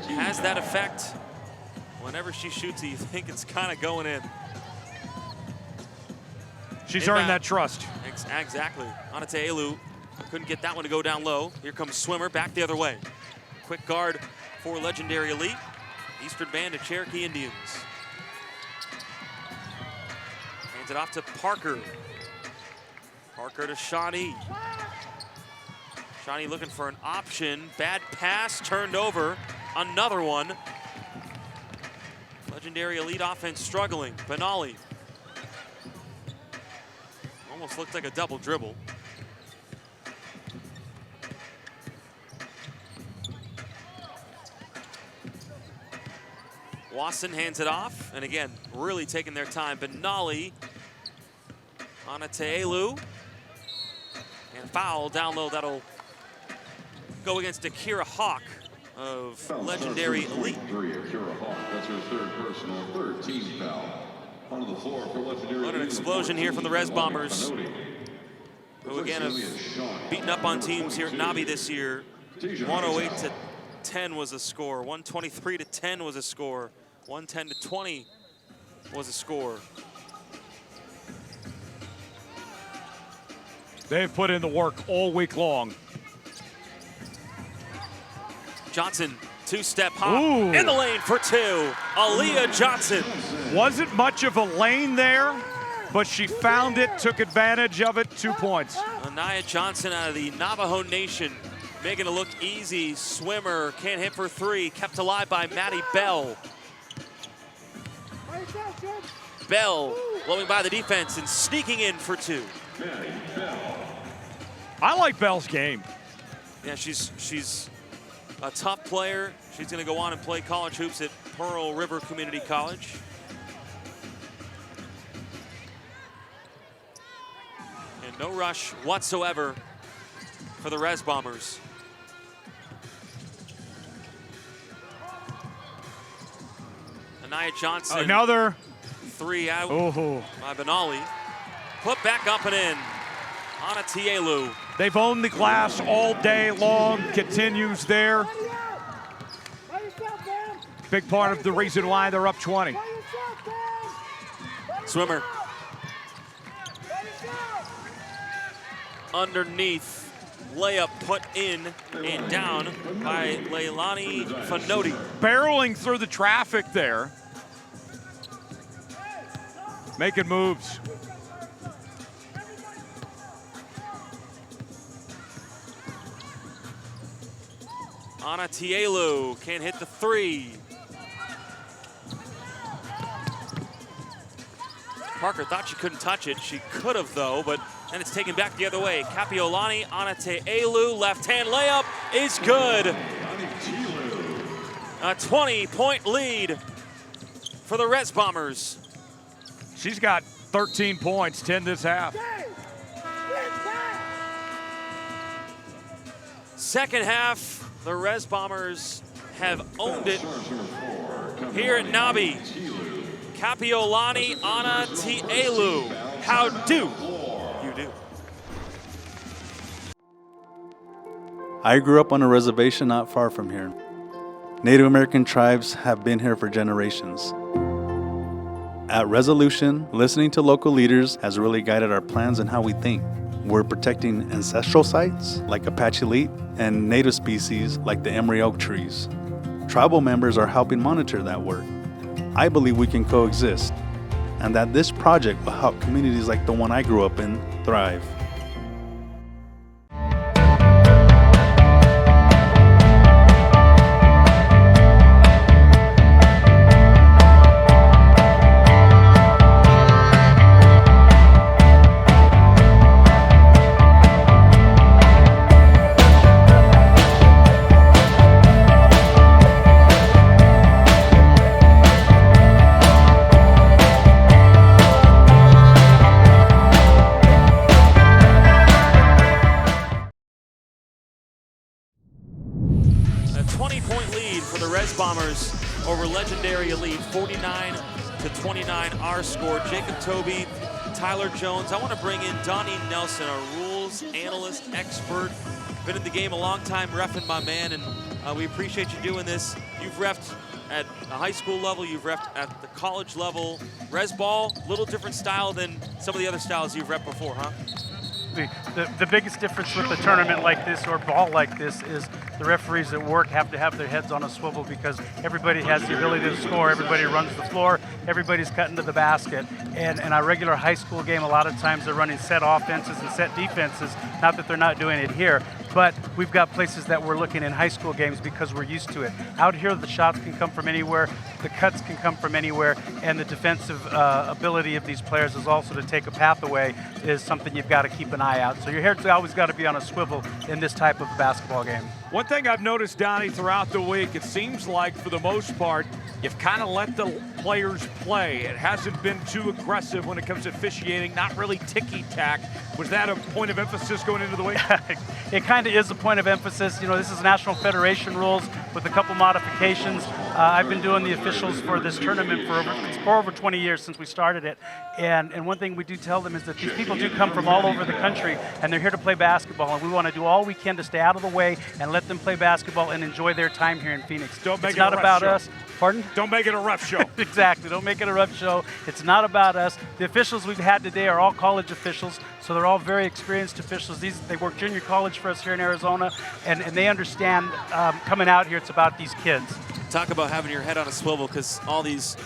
has that effect. Whenever she shoots it, you think it's kind of going in. She's earned that trust. Exactly. Anate Elu couldn't get that one to go down low. Here comes Swimmer back the other way. Quick guard for Legendary Elite. Eastern Band of Cherokee Indians. Hands it off to Parker. Parker to Shawnee. Shawnee looking for an option. Bad pass turned over. Another one. Legendary Elite offense struggling. Benali. Almost looked like a double dribble. Wasson hands it off, and again, really taking their time. Benali on a Te'elu. And foul down low, that'll go against Akira Hawk of Legendary Elite. Akira Hawk, that's her third personal, third team foul. Onto the floor for Legendary Elite. What an explosion here from the Res Bombers, who again have beaten up on teams here at NABI this year. 108-10 was a score. 123-10 was a score. 110-20 was a score. They've put in the work all week long. Johnson, two-step hop in the lane for two. Aaliyah Johnson. Wasn't much of a lane there, but she found it, took advantage of it, 2 points. Anaya Johnson out of the Navajo Nation, making it look easy. Swimmer can't hit for three, kept alive by Maddie Bell. Bell blowing by the defense and sneaking in for two. I like Bell's game. Yeah, she's a tough player. She's going to go on and play college hoops at Pearl River Community College. And no rush whatsoever for the Res Bombers. Anaya Johnson. Another three out by Benali. Put back up and in. Anatielu. They've owned the glass all day long, continues there. Big part of the reason why they're up 20. Swimmer. Underneath. Layup put in and down by Leilani Fanoti. Barreling through the traffic there. Making moves. Anatielu can't hit the three. Parker thought she couldn't touch it. She could have though, but then it's taken back the other way. Kapiolani, Anatielu, left-hand layup is good. A 20-point lead for the Res Bombers. She's got 13 points, 10 this half. Second half, the Res Bombers have owned it here at NABI. Kapiolani, Anatielu. How do you do? I grew up on a reservation not far from here. Native American tribes have been here for generations. At Resolution, listening to local leaders has really guided our plans and how we think. We're protecting ancestral sites like Apache Elite and native species like the Emery oak trees. Tribal members are helping monitor that work. I believe we can coexist, and that this project will help communities like the one I grew up in thrive. Bombers over Legendary Elite, 49-29 our score. Jacob Toby, Tyler Jones. I want to bring in Donnie Nelson, our rules analyst expert. Been in the game a long time, reffing my man, and We appreciate you doing this. You've reffed at a high school level, you've reffed at the college level. Res ball, little different style than some of the other styles you've reffed before, huh? The biggest difference with a tournament like this or ball like this is the referees at work have to have their heads on a swivel because everybody has the ability to score, everybody runs the floor, everybody's cutting to the basket. And in our regular high school game, a lot of times they're running set offenses and set defenses, not that they're not doing it here, but we've got places that we're looking in high school games because we're used to it. Out here, the shots can come from anywhere, the cuts can come from anywhere, and the defensive ability of these players is also to take a path away is something you've got to keep an eye out. So your head's always got to be on a swivel in this type of basketball game. One thing I've noticed, Donnie, throughout the week, it seems like for the most part, you've kind of let the players play. It hasn't been too aggressive when it comes to officiating, not really ticky-tack. Was that a point of emphasis going into the week? It kind of is a point of emphasis. You know, this is National Federation rules with a couple modifications. I've been doing the officials for this tournament for over 20 years since we started it. And one thing we do tell them is that these people do come from all over the country, and they're here to play basketball. And we want to do all we can to stay out of the way and let them play basketball and enjoy their time here in Phoenix. Don't make it's it not a rough about show. us. Pardon? Don't make it a rough show. Exactly. Don't make it a rough show. It's not about us. The officials we've had today are all college officials, so they're all very experienced officials. They work junior college for us here in Arizona, and they understand coming out here, it's about these kids. Talk about having your head on a swivel because all these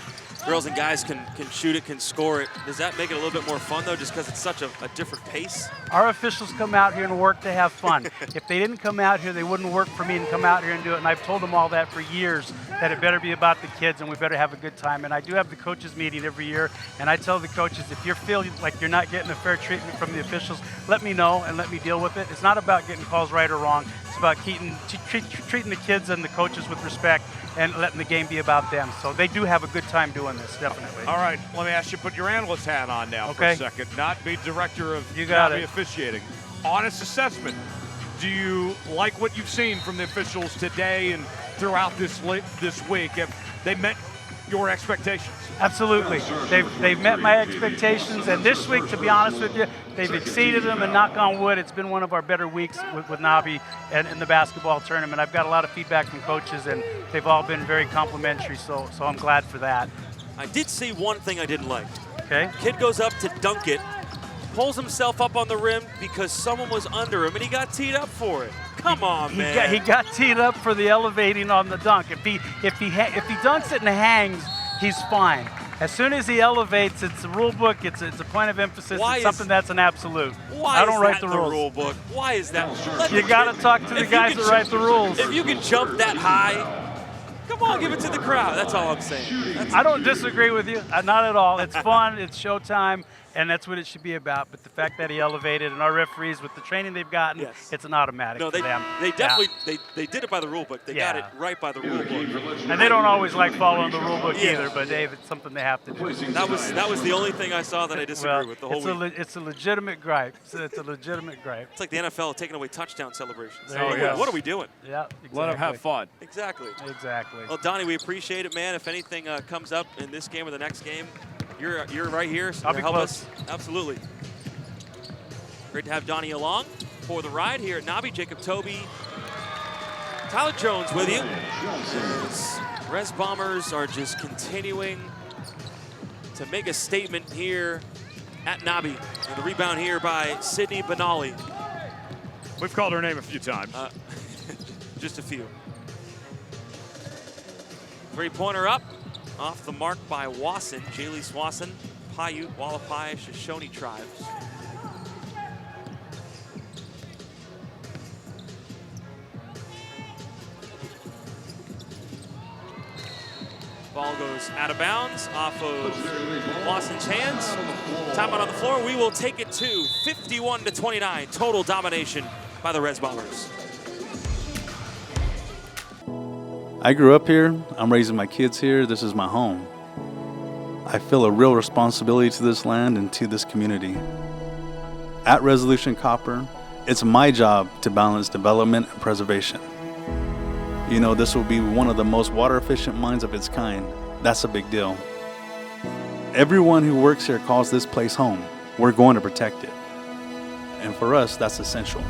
girls and guys can shoot it, can score it. Does that make it a little bit more fun, though, just because it's such a different pace? Our officials come out here and work to have fun. If they didn't come out here, they wouldn't work for me and come out here and do it. And I've told them all that for years, that it better be about the kids and we better have a good time. And I do have the coaches meeting every year, and I tell the coaches, if you feel like you're not getting a fair treatment from the officials, let me know and let me deal with it. It's not about getting calls right or wrong. It's about treating the kids and the coaches with respect and letting the game be about them. So they do have a good time doing this, definitely. All right, let me ask you, put your analyst hat on now for a second. Not be director of NABI officiating. Honest assessment. Do you like what you've seen from the officials today and throughout this week? Have they met your expectations? Absolutely. They've met my expectations, and this week, to be honest with you, they've exceeded them, and knock on wood, it's been one of our better weeks with NABI and in the basketball tournament. I've got a lot of feedback from coaches, and they've all been very complimentary, so I'm glad for that. I did see one thing I didn't like. Okay. Kid goes up to dunk it, pulls himself up on the rim because someone was under him, and he got teed up for it. Come on, man. He got teed up for the elevating on the dunk. If he dunks it and hangs, he's fine. As soon as he elevates, it's a rule book. It's a point of emphasis. It's something that's an absolute. Why I don't is write that the rules. Rule book? Why is that? You got to talk to the guys that write the rules. If you can jump that high, come on, give it to the crowd. That's all I'm saying. I don't disagree with you. Not at all. It's fun. It's showtime. And that's what it should be about. But the fact that he elevated, and our referees, with the training they've gotten, it's an automatic for them. They definitely they did it by the rule book. They got it right by the rule book. And they don't always like following the rule book either. But Dave, it's something they have to do. That was the only thing I saw that I disagree with the whole week. It's a legitimate gripe. It's a legitimate gripe. It's like the NFL taking away touchdown celebrations. There you go. What are we doing? Yeah, exactly. Let them have fun. Exactly. Exactly. Well, Donnie, we appreciate it, man. If anything comes up in this game or the next game, you're right here. So I'll be help close. us. Absolutely. Great to have Donnie along for the ride here at NABI. Jacob Toby, Tyler Jones with you. Res Bombers are just continuing to make a statement here at NABI. And the rebound here by Sydney Benali. We've called her name a few times. Just a few. Three-pointer up. Off the mark by Wasson, Jaylee Swasson, Paiute, Wallapai, Shoshone tribes. Ball goes out of bounds off of Wasson's hands. Timeout on the floor. We will take it to 51-29. Total domination by the Res Bombers. I grew up here. I'm raising my kids here. This is my home. I feel a real responsibility to this land and to this community. At Resolution Copper, it's my job to balance development and preservation. You know, this will be one of the most water efficient mines of its kind. That's a big deal. Everyone who works here calls this place home. We're going to protect it. And for us, that's essential.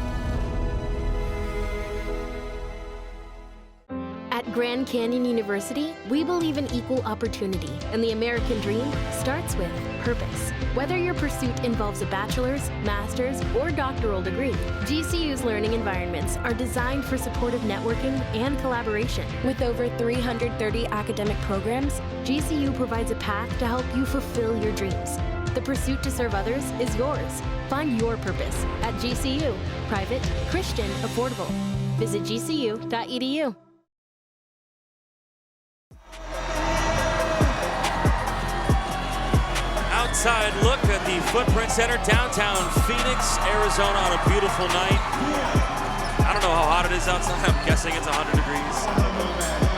Grand Canyon University, we believe in equal opportunity, and the American dream starts with purpose. Whether your pursuit involves a bachelor's, master's, or doctoral degree, GCU's learning environments are designed for supportive networking and collaboration. With over 330 academic programs, GCU provides a path to help you fulfill your dreams. The pursuit to serve others is yours. Find your purpose at GCU. Private, Christian, affordable. Visit gcu.edu. Outside look at the Footprint Center, downtown Phoenix, Arizona on a beautiful night. I don't know how hot it is outside. I'm guessing it's 100 degrees.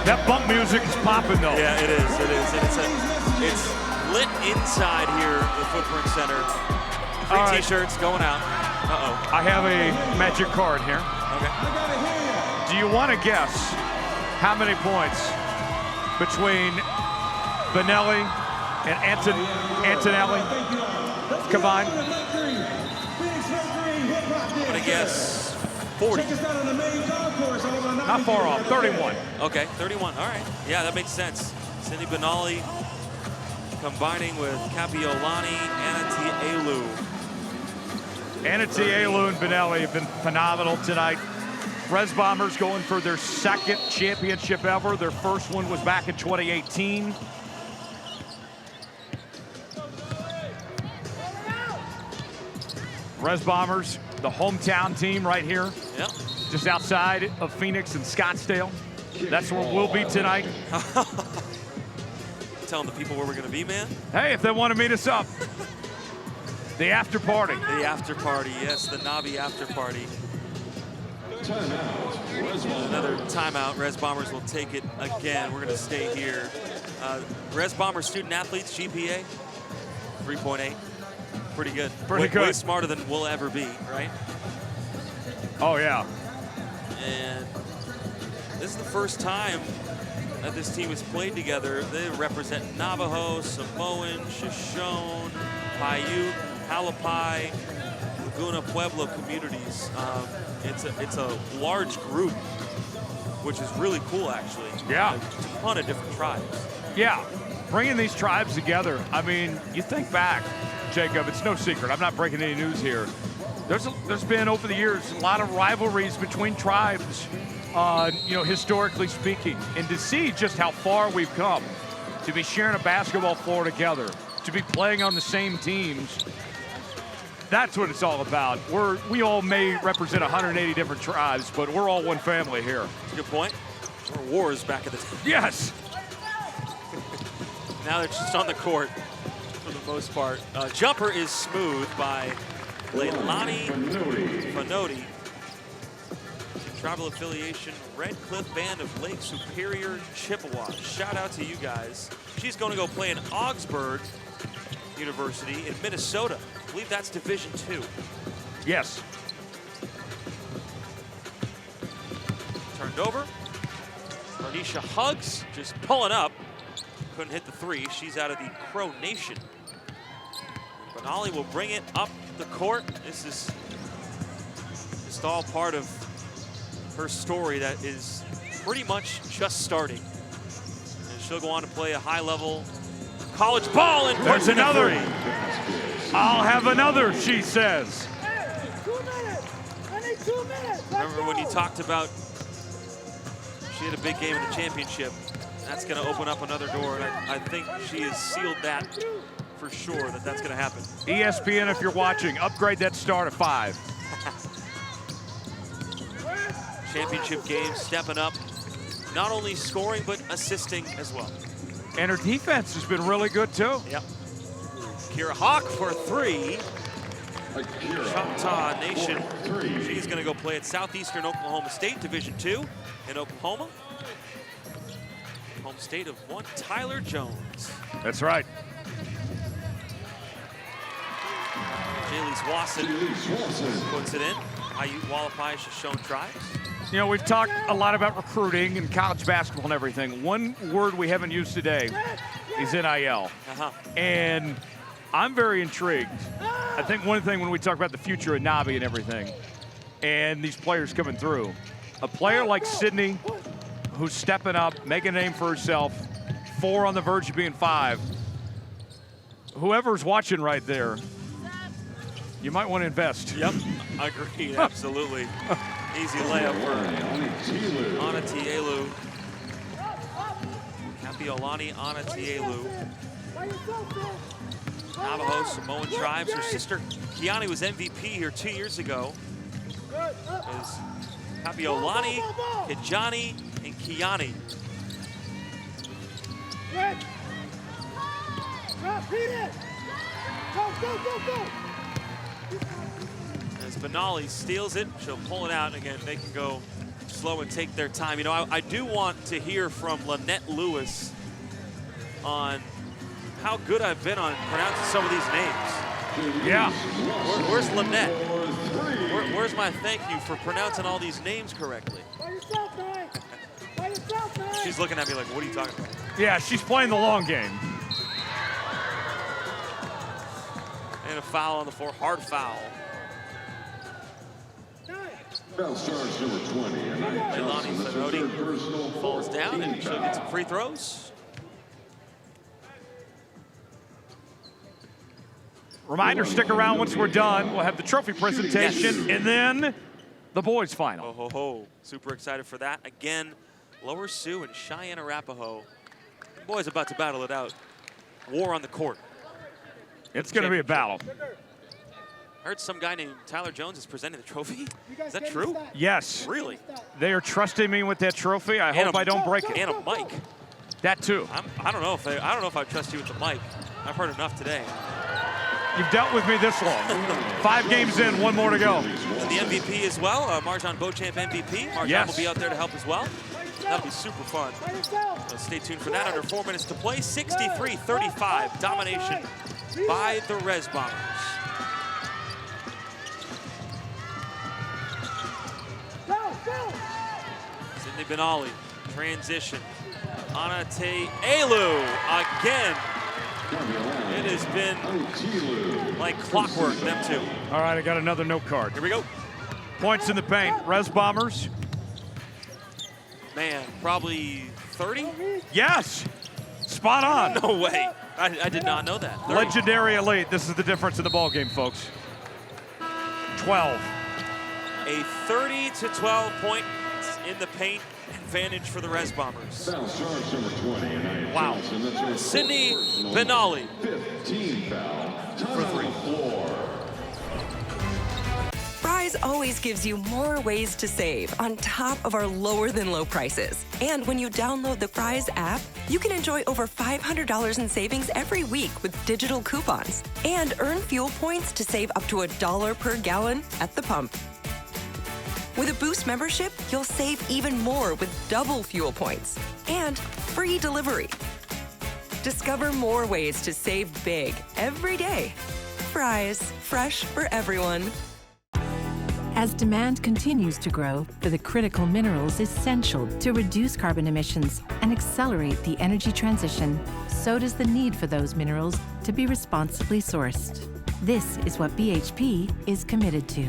That bump music is popping though. Yeah, it is. It is. And it's lit inside here at the Footprint Center. Free t-shirts going out. Uh-oh. I have a magic card here. Okay. Do you want to guess how many points between Benelli and Antonelli combined? I'm gonna guess 40. Not far off, 31. Okay, 31, all right. Yeah, that makes sense. Cindy Benelli combining with Kapiolani, Anatielu. Anatielu and Benelli have been phenomenal tonight. Res Bombers going for their second championship ever. Their first one was back in 2018. Res Bombers, the hometown team right here. Yep. Just outside of Phoenix and Scottsdale. That's where we'll be tonight. Telling the people where we're gonna be, man? Hey, if they want to meet us up. The after party. The after party, yes, the NABI after party. Another timeout. Res Bombers will take it again. We're gonna stay here. Res Bombers student athletes, GPA, 3.8. Pretty good. Pretty good. Way smarter than we'll ever be, right? Oh, yeah. And this is the first time that this team has played together. They represent Navajo, Samoan, Shoshone, Paiute, Halapai, Laguna Pueblo communities. It's a large group, which is really cool, actually. Yeah. A ton of different tribes. Yeah, bringing these tribes together. I mean, you think back, Jacob, it's no secret. I'm not breaking any news here. There's been, over the years, a lot of rivalries between tribes, historically speaking. And to see just how far we've come, to be sharing a basketball floor together, to be playing on the same teams, that's what it's all about. We all may represent 180 different tribes, but we're all one family here. That's a good point. We're wars back at the time. Yes. Now they're just on the court for the most part. Jumper is smooth by Leilani Fanoti. Tribal affiliation, Red Cliff Band of Lake Superior, Chippewa. Shout out to you guys. She's going to go play in Augsburg University in Minnesota. I believe that's Division II. Yes. Turned over. Marnisha Hugs just pulling up. Couldn't hit the three. She's out of the Crow Nation. Benelli will bring it up the court. This is just all part of her story that is pretty much just starting. And she'll go on to play a high-level college ball and there's another. Three. I'll have another, she says. Hey, 2 minutes. I need 2 minutes. Remember when you talked about she had a big game in the championship? That's going to open up another door, and I think she has sealed that for sure that's going to happen. ESPN, if you're watching, upgrade that star to 5. Championship game, stepping up, not only scoring, but assisting as well. And her defense has been really good, too. Yep. Kira Hawk for 3. Choctaw Nation. She's going to go play at Southeastern Oklahoma State, Division II in Oklahoma. Home state of one Tyler Jones. That's right. Jalise Wasson puts it in. Paiute, Wallapai, Shoshone tribes. You know, we've talked a lot about recruiting and college basketball and everything. One word we haven't used today is NIL. And I'm very intrigued. I think one thing when we talk about the future of NABI and everything, and these players coming through, a player like Sydney who's stepping up, making a name for herself. 4 on the verge of being 5. Whoever's watching right there, you might want to invest. Yep, agreed, absolutely. Easy layup for Anatielu. Kapiolani Anatielu. Navajo Samoan tribes. Her sister Kiani was MVP here 2 years ago. As Kapiolani, Kijani, and Kiani. As Benali steals it, she'll pull it out. Again, they can go slow and take their time. You know, I do want to hear from Lynette Lewis on how good I've been on pronouncing some of these names. Yeah. Where's Lynette? Where's my thank you for pronouncing all these names correctly? She's looking at me like, what are you talking about? Yeah, she's playing the long game. And a foul on the floor, hard foul. Foul charge number 20. Leilani Fenoti falls down and she'll get some free throws. Reminder, stick around once we're done. We'll have the trophy presentation and then the boys final. Oh, ho, ho. Super excited for that. Again, Lower Sioux and Cheyenne Arapaho. The boys about to battle it out. War on the court. It's going to be a battle. I heard some guy named Tyler Jones is presenting the trophy. Is that true? Yes. Really? They are trusting me with that trophy. I hope I don't break it. And a mic. That too. I don't know if I trust you with the mic. I've heard enough today. You've dealt with me this long. 5 games in, 1 more to go. And the MVP as well, Marjan Beauchamp MVP. Marjan will be out there to help as well. That'll be super fun. So stay tuned for that. Under 4 minutes to play. 63-35 domination by the Res Bombers. Sydney Benali, transition. Anatielu again. It has been like clockwork, them two. All right, I got another note card. Here we go. Points in the paint. Res Bombers. Man, probably 30? Yes. Spot on. No way. I did not know that. 30. Legendary elite. This is the difference in the ball game, folks. 12. A 30-12 point in the paint advantage for the Res Bombers. Foul charge number 20. Wow. Sydney Benali. 15 foul. For 3. Fry's always gives you more ways to save on top of our lower than low prices. And when you download the Fry's app, you can enjoy over $500 in savings every week with digital coupons and earn fuel points to save up to $1 per gallon at the pump. With a Boost membership, you'll save even more with double fuel points and free delivery. Discover more ways to save big every day. Fry's, fresh for everyone. As demand continues to grow for the critical minerals essential to reduce carbon emissions and accelerate the energy transition, so does the need for those minerals to be responsibly sourced. This is what BHP is committed to.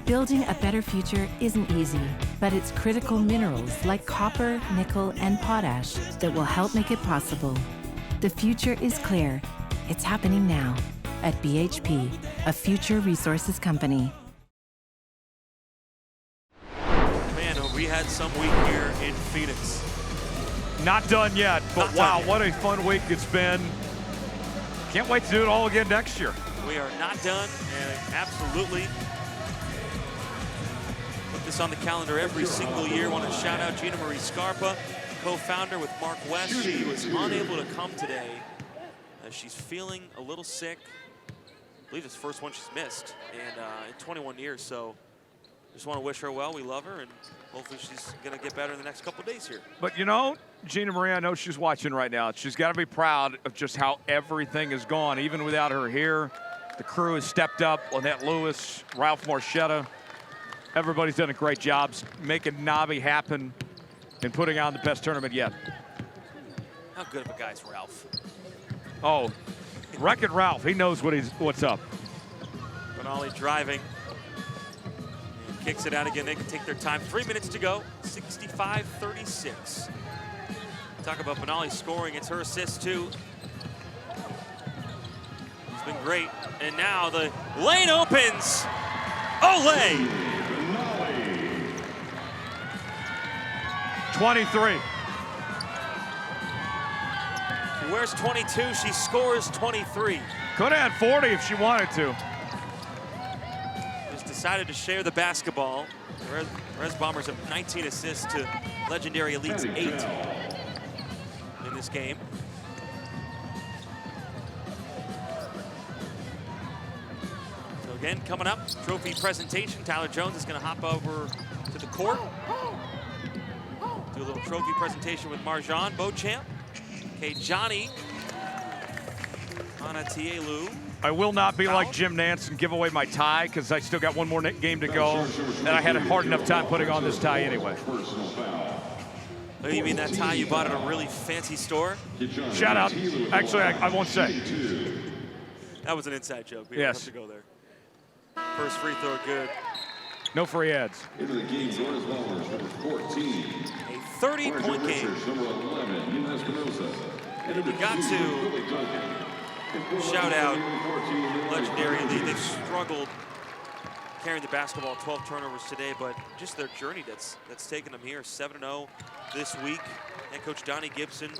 Building a better future isn't easy, but it's critical minerals like copper, nickel, and potash that will help make it possible. The future is clear. It's happening now at BHP, a future resources company. Man, we had some week here in Phoenix. Not done yet, but wow, what a fun week it's been. Can't wait to do it all again next year. We are not done, and absolutely put this on the calendar every single year. Want to shout out Gina Marie Scarpa, co-founder with Mark West. She was unable to come today as she's feeling a little sick. I believe it's the first one she's missed in 21 years, so just want to wish her well. We love her, and hopefully she's going to get better in the next couple of days here. But you know, Gina Marie, I know she's watching right now. She's got to be proud of just how everything has gone. Even without her here, the crew has stepped up. Lynette Lewis, Ralph Marchetta. Everybody's done a great job making NABI happen and putting on the best tournament yet. How good of a guy is Ralph? Oh, Wreck-It Ralph. He knows what's up. Benali driving. Kicks it out again. They can take their time. 3 minutes to go. 65-36. Talk about Benali scoring. It's her assist, too. It's been great. And now the lane opens. Olay! 23. She wears 22. She scores 23. Could have had 40 if she wanted to. Just decided to share the basketball. The Res Bombers have 19 assists to legendary Elite's 8 in this game. So again, coming up, trophy presentation. Tyler Jones is going to hop over to the court. Do a little trophy presentation with Marjan Beauchamp. Okay, Johnny Anatielu. I will not be like Jim Nance and give away my tie because I still got one more game to go, and I had a hard enough time putting on this tie anyway. Oh, you mean that tie you bought at a really fancy store? Shout out. Actually, I won't say. That was an inside joke. We Yes. don't have to go there. First free throw, good. No free ads. Into the game, Res Bombers, number 14. A 30-point game. Number 11, Nunez Espinosa. And we got to shout out legendary Elite. They've struggled carrying the basketball, 12 turnovers today, but just their journey that's taken them here. 7-0 this week. Head coach Donnie Gibson,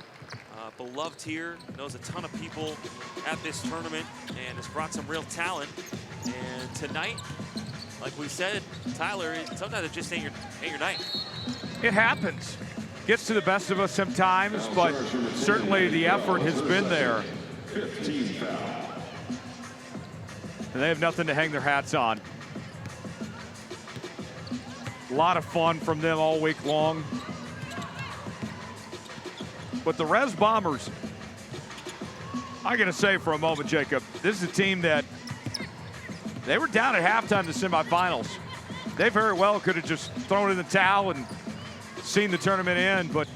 beloved here, knows a ton of people at this tournament, and has brought some real talent. And tonight, like we said, Tyler, sometimes it just ain't your night. It happens. Gets to the best of us sometimes, but certainly the effort has been there. 15 foul. And they have nothing to hang their hats on. A lot of fun from them all week long. But the Res Bombers, I gotta say for a moment, Jacob, this is a team that they were down at halftime in the semifinals. They very well could have just thrown in the towel and seen the tournament end, but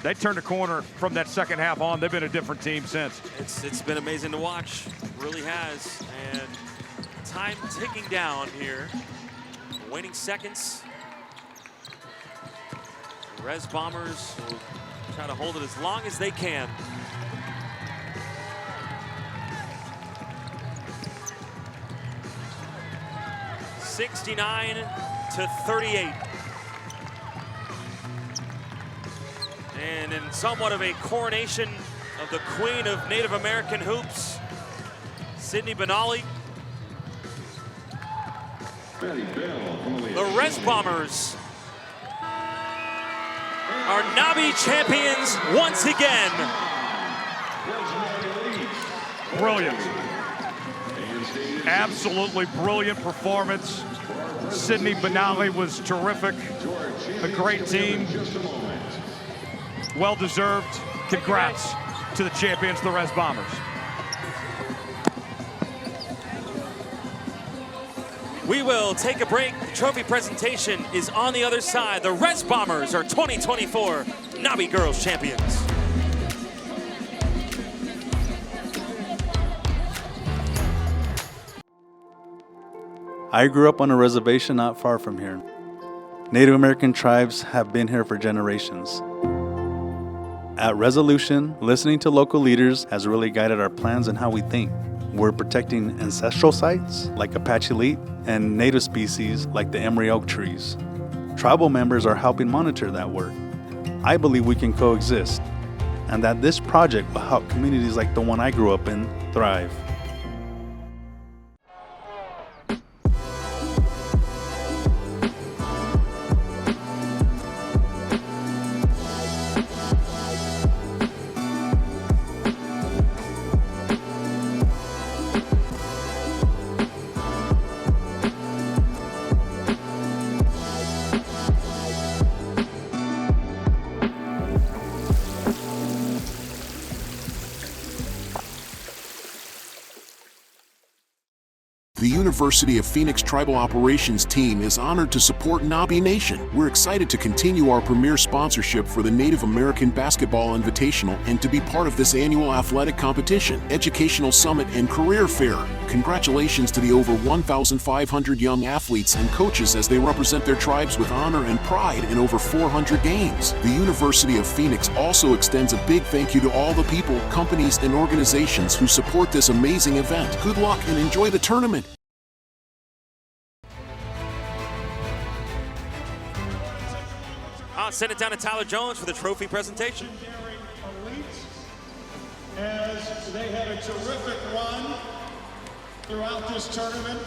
they turned the corner from that second half on. They've been a different team since. It's been amazing to watch, it really has. And time ticking down here. Waning seconds. The Res Bombers will try to hold it as long as they can. (69-38). And in somewhat of a coronation of the queen of Native American hoops, Sydney Benali. The Res Bombers are NABI champions once again. Brilliant. Absolutely brilliant performance. Sydney Benali was terrific. A great team. Well-deserved. Congrats to the champions, the Res Bombers. We will take a break. The trophy presentation is on the other side. The Res Bombers are 2024 NABI Girls Champions. I grew up on a reservation not far from here. Native American tribes have been here for generations. At Resolution, listening to local leaders has really guided our plans and how we think. We're protecting ancestral sites like Apache Elite and native species like the Emery oak trees. Tribal members are helping monitor that work. I believe we can coexist, and that this project will help communities like the one I grew up in thrive. The University of Phoenix Tribal Operations team is honored to support NABI Nation. We're excited to continue our premier sponsorship for the Native American Basketball Invitational and to be part of this annual athletic competition, educational summit, and career fair. Congratulations to the over 1,500 young athletes and coaches as they represent their tribes with honor and pride in over 400 games. The University of Phoenix also extends a big thank you to all the people, companies, and organizations who support this amazing event. Good luck and enjoy the tournament. I'll send it down to Tyler Jones for the trophy presentation. As they had a terrific run throughout this tournament,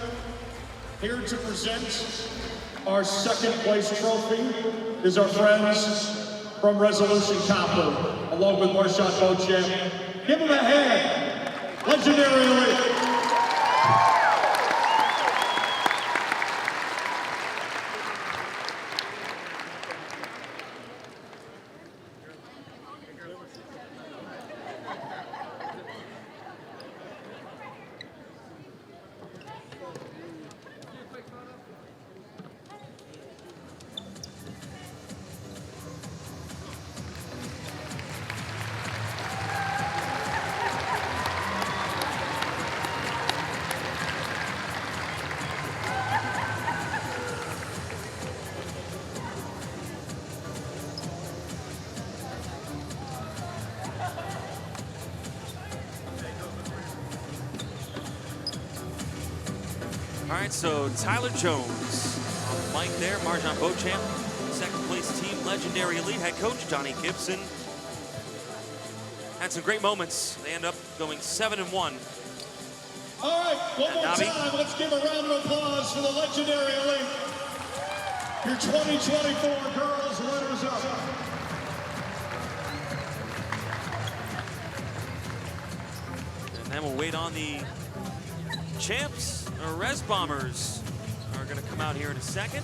here to present our second place trophy is our friends from Resolution Copper, along with Marshawn Beauchamp. Give them a hand, legendary elite. All right, so Tyler Jones on the mic there, Marshawn Beauchamp, second place team, legendary elite head coach Donnie Gibson. Had some great moments. They end up going 7-1. All right, one more NABI. time, let's give a round of applause for the legendary elite. Your 2024 girls runners up. And then we'll wait on the champs. The Res Bombers are going to come out here in a second.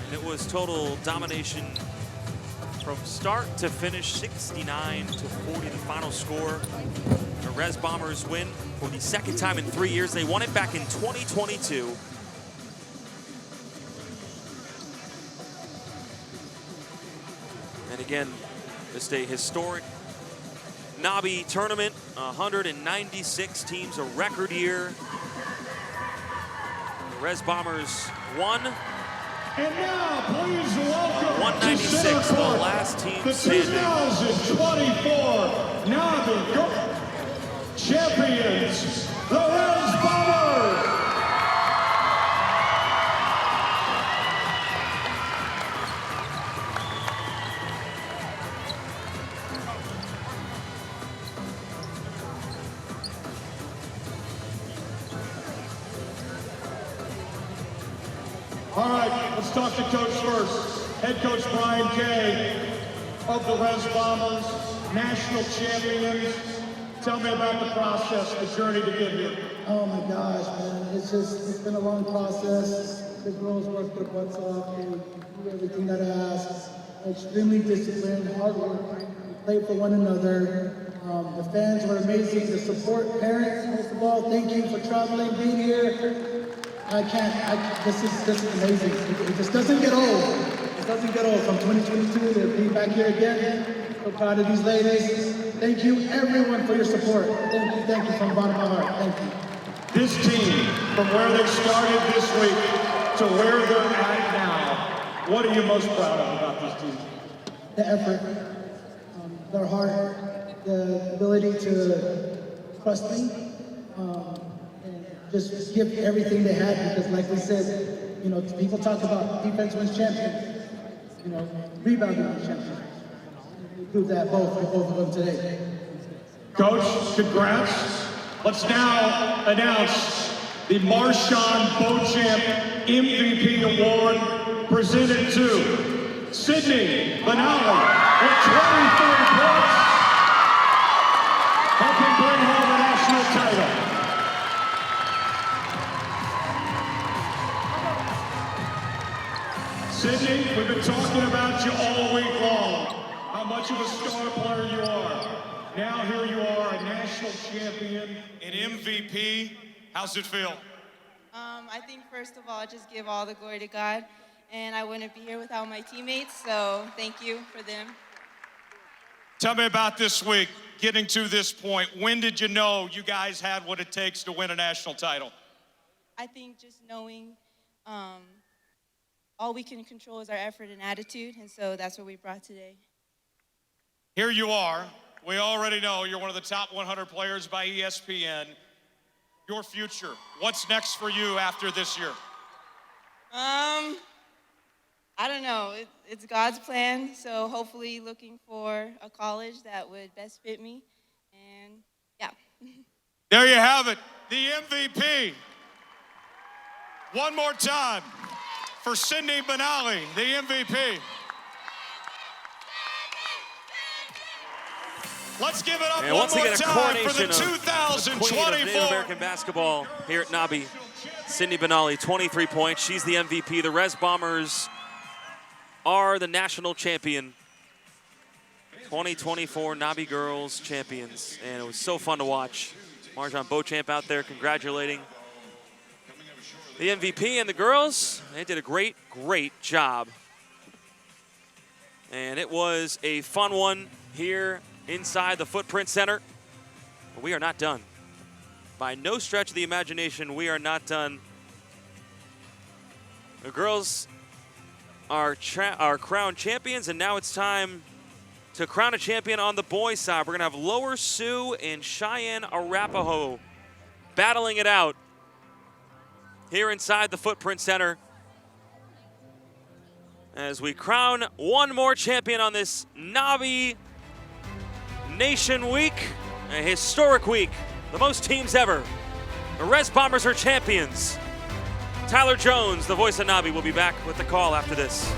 And it was total domination from start to finish, 69-40 the final score. The Res Bombers win for the second time in 3 years. They won it back in 2022. And again, just a historic NABI tournament, 196 teams, a record year. The Res Bombers won. And now, please welcome 196, the last team the standing. 2024 NABI champions, the Res Bombers. All right, let's talk to Coach first. Head Coach Brian Kay of the Res Bombers, national champions. Tell me about the process, the journey to get here. Oh my gosh, man. It's been a long process. The girls work their butts off. They do everything that I ask. Extremely disciplined, hard work. We play for one another. The fans were amazing. The support, parents, most of all, thank you for traveling, being here. This is amazing. It just doesn't get old. It doesn't get old. From 2022 to be back here again. So proud of these ladies. Thank you, everyone, for your support. Thank you from the bottom of my heart. Thank you. This team, from where they started this week to where they're at now, what are you most proud of about this team? The effort, their heart, the ability to trust me, and just give everything they had, because like we said, you know, people talk about defense wins champions, you know, rebounding wins champions. We proved that both of them today. Coach, congrats. Let's now announce the Marshawn Beauchamp MVP Award presented to Sydney Benali with 23 points, helping bring home the national title. Sydney, we've been talking about you all week long, how much of a star player you are. Now here you are, a national champion, an MVP. How's it feel? I think first of all, I just give all the glory to God, and I wouldn't be here without my teammates, so thank you for them. Tell me about this week, getting to this point. When did you know you guys had what it takes to win a national title? I think just knowing all we can control is our effort and attitude, and so that's what we brought today. Here you are. We already know you're one of the top 100 players by ESPN. Your future, what's next for you after this year? I don't know. It's God's plan, so hopefully looking for a college that would best fit me, and yeah. There you have it, the MVP. One more time for Sydney Benally, the MVP. Let's give it up and one once more again, a time for the coronation of the Queen of Native American basketball here at NABI. Sydney Benally, 23 points. She's the MVP. The Res Bombers are the national champion. 2024 NABI Girls champions. And it was so fun to watch. Marjan Beauchamp out there congratulating the MVP and the girls. They did a great, great job. And it was a fun one here inside the Footprint Center. But we are not done. By no stretch of the imagination, we are not done. The girls are crowned champions, and now it's time to crown a champion on the boys' side. We're going to have Lower Sioux and Cheyenne Arapaho battling it out here inside the Footprint Center as we crown one more champion on this NABI Nation Week, a historic week, the most teams ever. The Res Bombers are champions. Tyler Jones, the voice of NABI, will be back with the call after this.